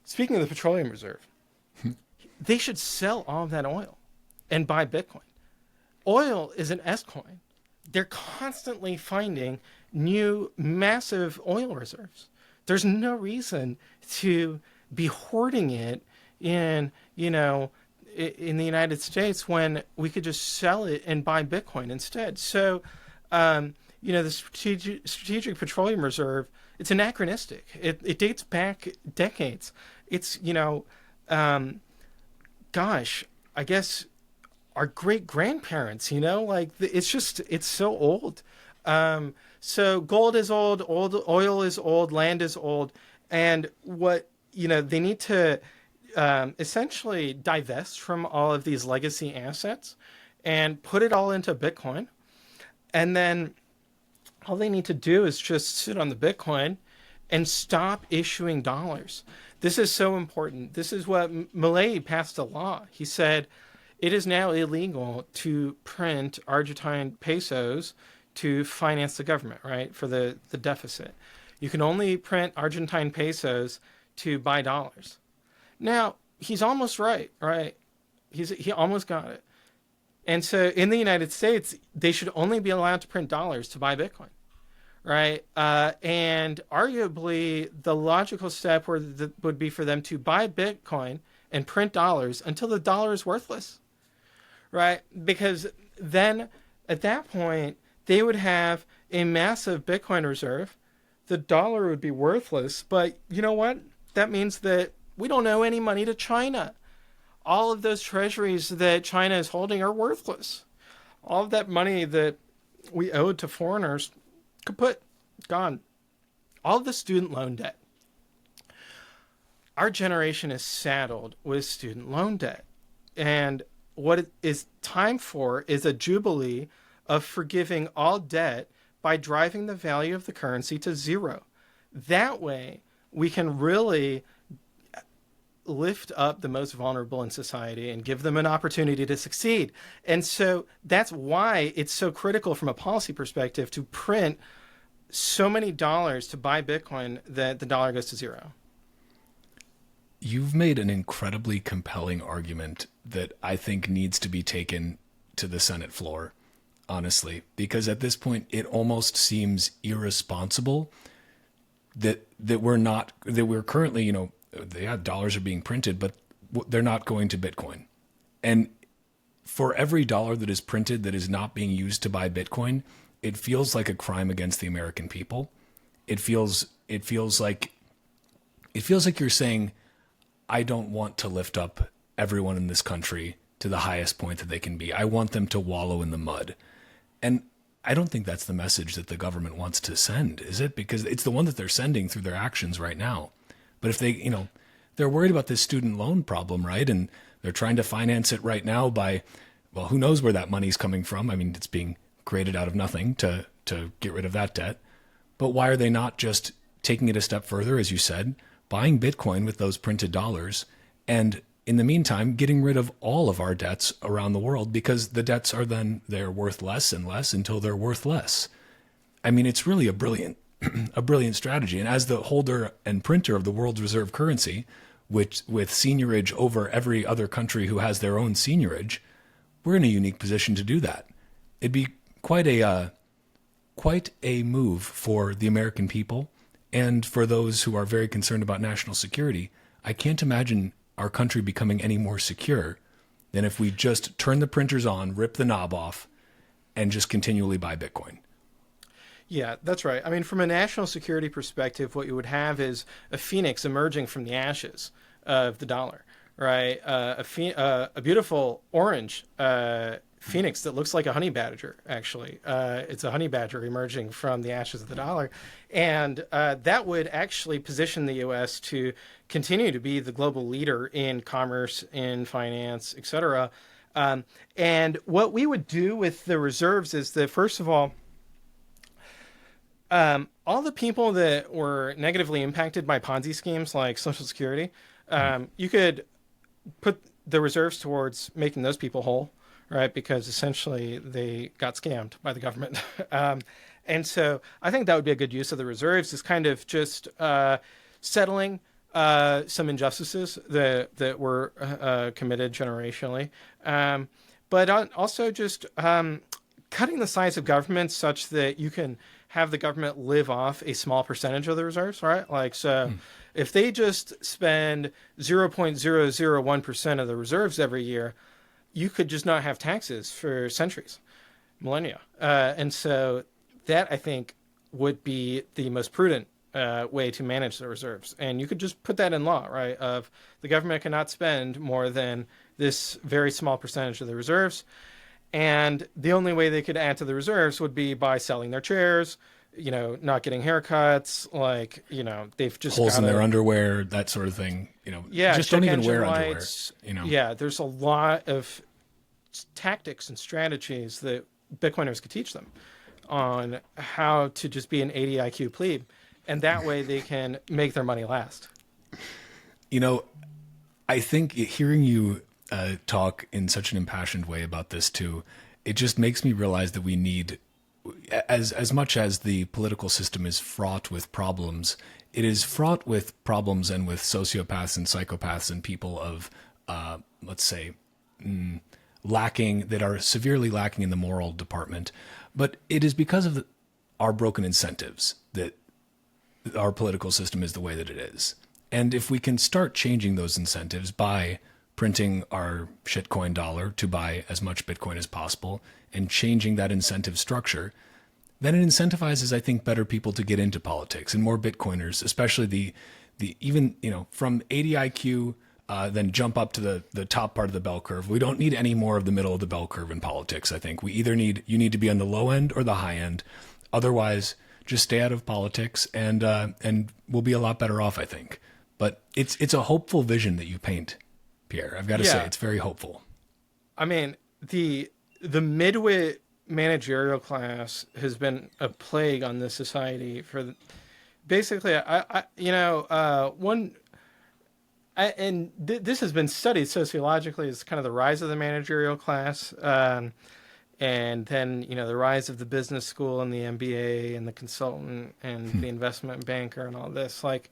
speaking of the petroleum reserve, they should sell all of that oil and buy Bitcoin. Oil is an S coin. They're constantly finding new massive oil reserves. There's no reason to be hoarding it in the United States when we could just sell it and buy Bitcoin instead. So, the strategic petroleum reserve, it's anachronistic. It dates back decades. It's, I guess our great grandparents, it's so old. So gold is old, oil is old, land is old. And what, they need to essentially divest from all of these legacy assets and put it all into Bitcoin. And then all they need to do is just sit on the Bitcoin and stop issuing dollars. This is so important. This is what Milei passed a law. He said it is now illegal to print Argentine pesos to finance the government, right, for the deficit. You can only print Argentine pesos to buy dollars. Now, he's almost right? He almost got it. And so in the United States, they should only be allowed to print dollars to buy Bitcoin, right? And arguably, the logical step would be for them to buy Bitcoin and print dollars until the dollar is worthless, right? Because then at that point, they would have a massive Bitcoin reserve. The dollar would be worthless. But you know what? That means that we don't owe any money to China. All of those treasuries that China is holding are worthless. All of that money that we owed to foreigners, kaput, gone. All of the student loan debt. Our generation is saddled with student loan debt. And what it is time for is a jubilee of forgiving all debt by driving the value of the currency to zero. That way, we can really lift up the most vulnerable in society and give them an opportunity to succeed. And so that's why it's so critical from a policy perspective to print so many dollars to buy Bitcoin that the dollar goes to zero. You've made an incredibly compelling argument that I think needs to be taken to the Senate floor, honestly, because at this point it almost seems irresponsible that we're currently, dollars are being printed, but they're not going to Bitcoin. And for every dollar that is printed that is not being used to buy Bitcoin, it feels like a crime against the American people. It feels like you're saying, I don't want to lift up everyone in this country to the highest point that they can be. I want them to wallow in the mud. And I don't think that's the message that the government wants to send, is it? Because it's the one that they're sending through their actions right now. But if they, they're worried about this student loan problem, right? And they're trying to finance it right now by, well, who knows where that money's coming from? I mean, it's being created out of nothing to get rid of that debt. But why are they not just taking it a step further, as you said, buying Bitcoin with those printed dollars, and in the meantime, getting rid of all of our debts around the world, because the debts are then, they're worth less and less until they're worth less. I mean, it's really a brilliant, a brilliant strategy. And as the holder and printer of the world's reserve currency, which with seniorage over every other country who has their own seniorage, we're in a unique position to do that. It'd be quite a move for the American people and for those who are very concerned about national security. I can't imagine our country becoming any more secure than if we just turn the printers on, rip the knob off, and just continually buy Bitcoin. Yeah, that's right. I mean, from a national security perspective, what you would have is a phoenix emerging from the ashes of the dollar, right? A beautiful orange phoenix that looks like a honey badger, actually. It's a honey badger emerging from the ashes of the dollar. And that would actually position the U.S. to continue to be the global leader in commerce, in finance, et cetera. And what we would do with the reserves is that, first of all the people that were negatively impacted by Ponzi schemes like Social Security, you could put the reserves towards making those people whole, right? Because essentially they got scammed by the government. And so I think that would be a good use of the reserves, is kind of just settling some injustices that were committed generationally. But also just cutting the size of government such that you can have the government live off a small percentage of the reserves, right? Like, so if they just spend 0.001% of the reserves every year, you could just not have taxes for centuries, millennia. And so that, I think, would be the most prudent way to manage the reserves. And you could just put that in law, right? Of the government cannot spend more than this very small percentage of the reserves. And the only way they could add to the reserves would be by selling their chairs, not getting haircuts, like, they've just holes in their underwear, that sort of thing, yeah, just don't even wear underwear, Yeah, there's a lot of tactics and strategies that Bitcoiners could teach them on how to just be an 80 IQ plebe. And that way they can make their money last. I think hearing you talk in such an impassioned way about this too, it just makes me realize that we need, as much as the political system is fraught with problems, it is fraught with problems and with sociopaths and psychopaths and people of, let's say, that are severely lacking in the moral department. But it is because of our broken incentives that our political system is the way that it is. And if we can start changing those incentives by printing our shitcoin dollar to buy as much Bitcoin as possible and changing that incentive structure, then it incentivizes, I think, better people to get into politics, and more Bitcoiners, especially the even, from 80 IQ, then jump up to the top part of the bell curve. We don't need any more of the middle of the bell curve in politics. I think you need to be on the low end or the high end. Otherwise, just stay out of politics and we'll be a lot better off, I think. But it's a hopeful vision that you paint, Pierre. I've got to say, it's very hopeful. I mean, the midwit managerial class has been a plague on this society for basically, this has been studied sociologically as kind of the rise of the managerial class, and then the rise of the business school and the MBA and the consultant and the investment banker and all this. Like,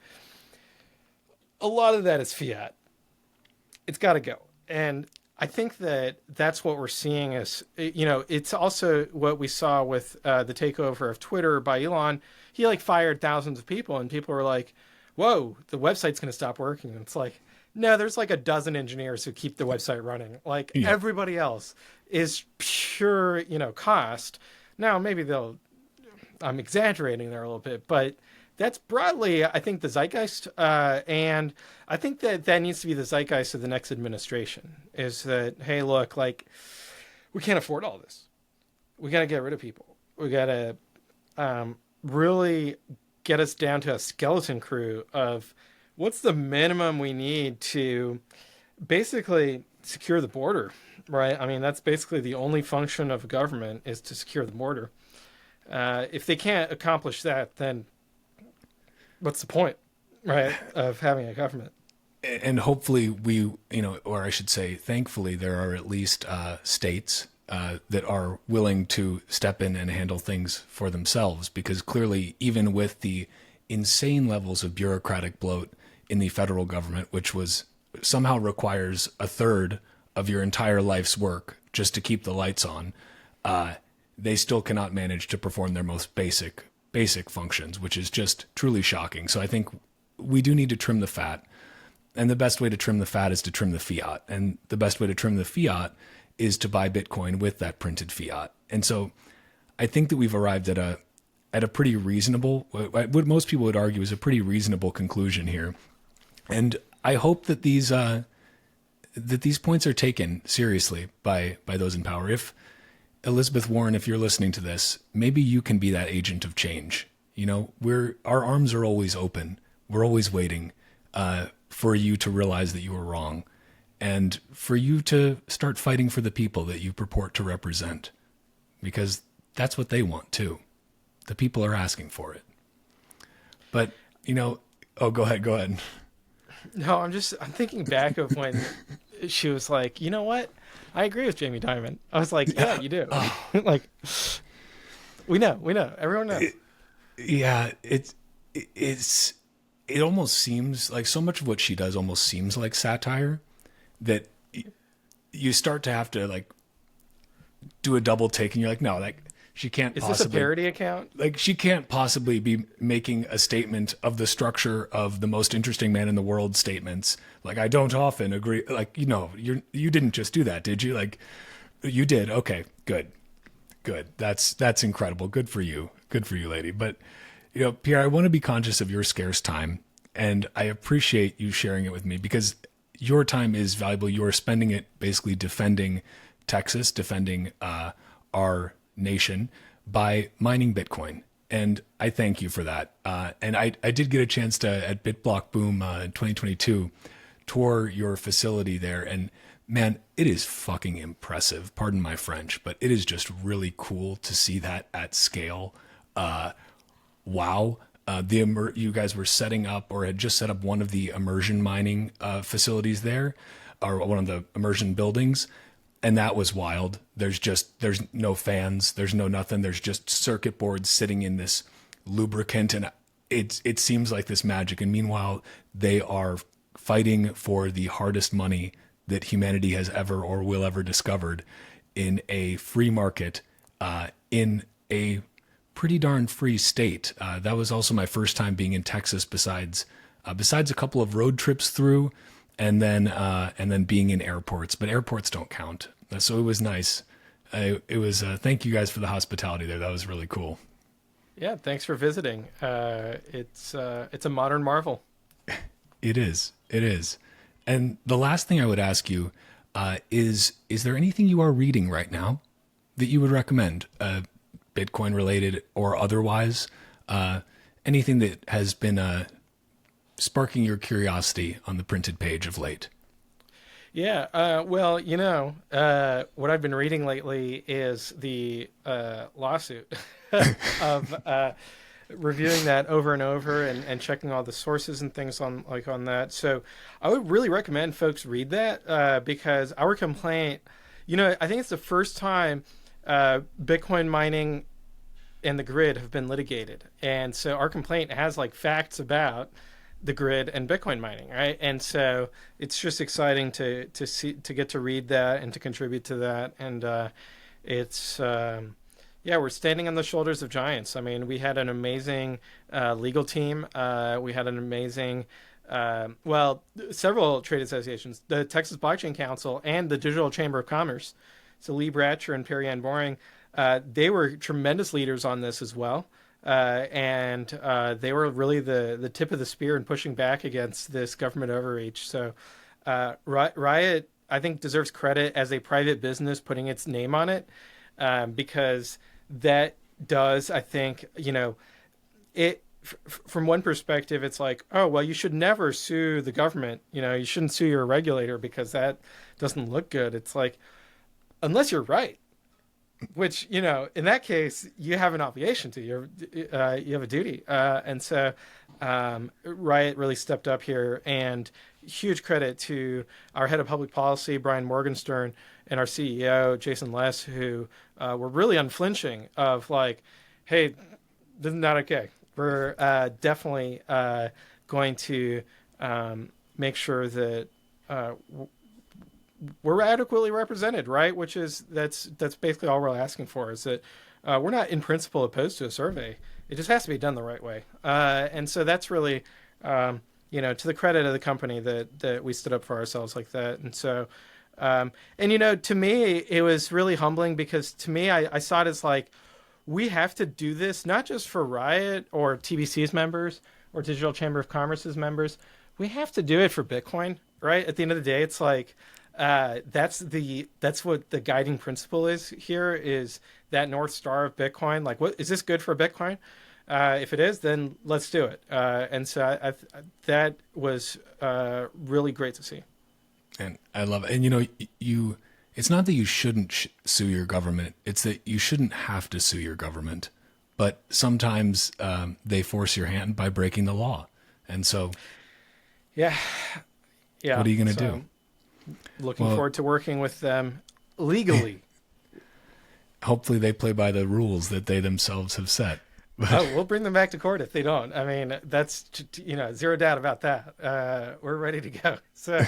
a lot of that is fiat. It's got to go. And I think that that's what we're seeing is, it's also what we saw with the takeover of Twitter by Elon. He fired thousands of people, and people were like, whoa, the website's going to stop working. And it's like, no, there's a dozen engineers who keep the website running. Everybody else is pure, cost. Now, maybe I'm exaggerating there a little bit, but that's broadly, I think, the zeitgeist. And I think that needs to be the zeitgeist of the next administration, is that, hey, look, we can't afford all this. We got to get rid of people. We got to really get us down to a skeleton crew of what's the minimum we need to basically secure the border, right? I mean, that's basically the only function of a government is to secure the border. If they can't accomplish that, then what's the point, right, of having a government? And hopefully or I should say, thankfully, there are at least states that are willing to step in and handle things for themselves, because clearly, even with the insane levels of bureaucratic bloat in the federal government, which somehow requires a third of your entire life's work just to keep the lights on, they still cannot manage to perform their most basic functions, which is just truly shocking. So I think we do need to trim the fat. And the best way to trim the fat is to trim the fiat. And the best way to trim the fiat is to buy Bitcoin with that printed fiat. And so I think that we've arrived at a pretty reasonable, what most people would argue is a pretty reasonable conclusion here. And I hope that these points are taken seriously by those in power. If Elizabeth Warren, if you're listening to this, maybe you can be that agent of change. Our arms are always open. We're always waiting for you to realize that you were wrong, and for you to start fighting for the people that you purport to represent, because that's what they want too. The people are asking for it. But, oh, go ahead. No, I'm thinking back of when she was like, you know what? I agree with Jamie Dimon. I was like, yeah, you do. Like, we know. Everyone knows. It almost seems like so much of what she does almost seems like satire, that you start to have to like do a double take, and you're like, no, like she can't. Is possibly, this a parody account? Like she can't possibly be making a statement of the structure of the most interesting man in the world statements. Like, I don't often agree. Like, you didn't just do that, did you? Like, you did. Okay, good. That's incredible. Good for you, lady. But Pierre, I want to be conscious of your scarce time, and I appreciate you sharing it with me, because your time is valuable. You are spending it basically defending Texas, defending our nation by mining Bitcoin. And I thank you for that. And I did get a chance to, at BitBlock Boom in 2022, tour your facility there. And man, it is fucking impressive. Pardon my French, but it is just really cool to see that at scale. Wow. You guys were setting up, or had just set up, one of the immersion mining facilities there, or one of the immersion buildings. And that was wild. There's no fans. There's no nothing. There's just circuit boards sitting in this lubricant. And it seems like this magic. And meanwhile, they are fighting for the hardest money that humanity has ever or will ever discovered in a free market, in a pretty darn free state. That was also my first time being in Texas, besides a couple of road trips through, and then being in airports. But airports don't count. So it was nice. It was thank you guys for the hospitality there. That was really cool. Yeah, thanks for visiting. It's a modern marvel. It is. And the last thing I would ask you is there anything you are reading right now that you would recommend, Bitcoin related or otherwise? Anything that has been sparking your curiosity on the printed page of late? Yeah, well, what I've been reading lately is the lawsuit of reviewing that over and over, and checking all the sources and things on that. So I would really recommend folks read that, because our complaint, I think it's the first time Bitcoin mining and the grid have been litigated. And so our complaint has facts about the grid and Bitcoin mining, right? And so it's just exciting to get to read that and to contribute to that. And we're standing on the shoulders of giants. I mean, we had an amazing legal team. We had an amazing, several trade associations, the Texas Blockchain Council and the Digital Chamber of Commerce. So Lee Bratcher and Perry-Ann Boring, they were tremendous leaders on this as well. And they were really the tip of the spear in pushing back against this government overreach. So Riot, I think, deserves credit as a private business putting its name on it, because that does, I think, it from one perspective, it's like, oh, well, you should never sue the government. You shouldn't sue your regulator because that doesn't look good. It's like, unless you're right, which, in that case, you have an obligation to. You have a duty. And so Riot really stepped up here, and huge credit to our head of public policy, Brian Morgenstern, and our CEO, Jason Less, who were really unflinching of like, hey, this is not okay. We're definitely going to make sure that we're adequately represented, right? That's basically all we're asking for, is that we're not in principle opposed to a survey. It just has to be done the right way. And so that's really, to the credit of the company that we stood up for ourselves like that. And so, to me, it was really humbling, because to me, I saw it as like, we have to do this not just for Riot or TBC's members or Digital Chamber of Commerce's members. We have to do it for Bitcoin, right? At the end of the day, it's like, that's what the guiding principle is here, is that North Star of Bitcoin. Like, what is this good for Bitcoin? If it is, then let's do it. And so that was really great to see. And I love it. And it's not that you shouldn't sue your government. It's that you shouldn't have to sue your government. But sometimes they force your hand by breaking the law. And so, yeah. What are you going to do? Looking forward to working with them legally. Hopefully they play by the rules that they themselves have set. We'll bring them back to court if they don't. I mean, that's, zero doubt about that. We're ready to go. So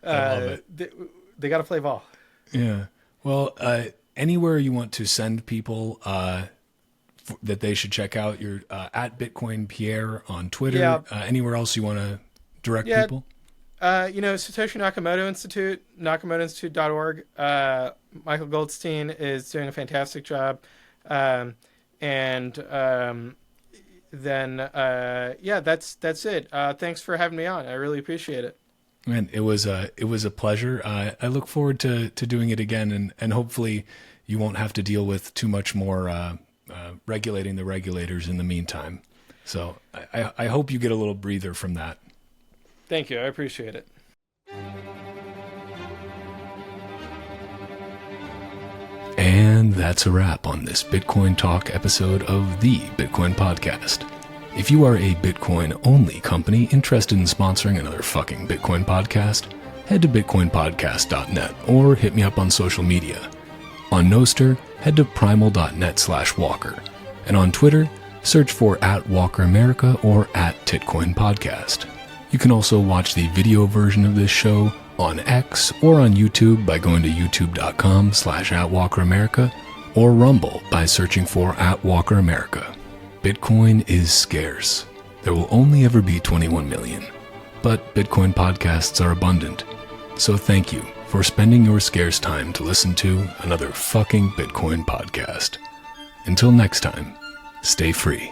they got to play ball. Yeah. Well, anywhere you want to send people that they should check out, you're at Bitcoin Pierre on Twitter. Yeah. Anywhere else you want to direct people? Satoshi Nakamoto Institute, nakamotoinstitute.org. Michael Goldstein is doing a fantastic job. Then that's it. Thanks for having me on. I really appreciate it. Man, it was a pleasure. I look forward to doing it again, and hopefully you won't have to deal with too much more regulating the regulators in the meantime. So I hope you get a little breather from that. Thank you. I appreciate it. And that's a wrap on this Bitcoin Talk episode of the Bitcoin Podcast. If you are a Bitcoin-only company interested in sponsoring another fucking Bitcoin podcast, head to bitcoinpodcast.net or hit me up on social media. On Nostr, head to primal.net/Walker. And on Twitter, search for @WalkerAmerica or @TitcoinPodcast. You can also watch the video version of this show on X or on YouTube by going to youtube.com/@WalkerAmerica or Rumble by searching for @WalkerAmerica. Bitcoin is scarce. There will only ever be 21 million. But Bitcoin podcasts are abundant. So thank you for spending your scarce time to listen to another fucking Bitcoin podcast. Until next time, stay free.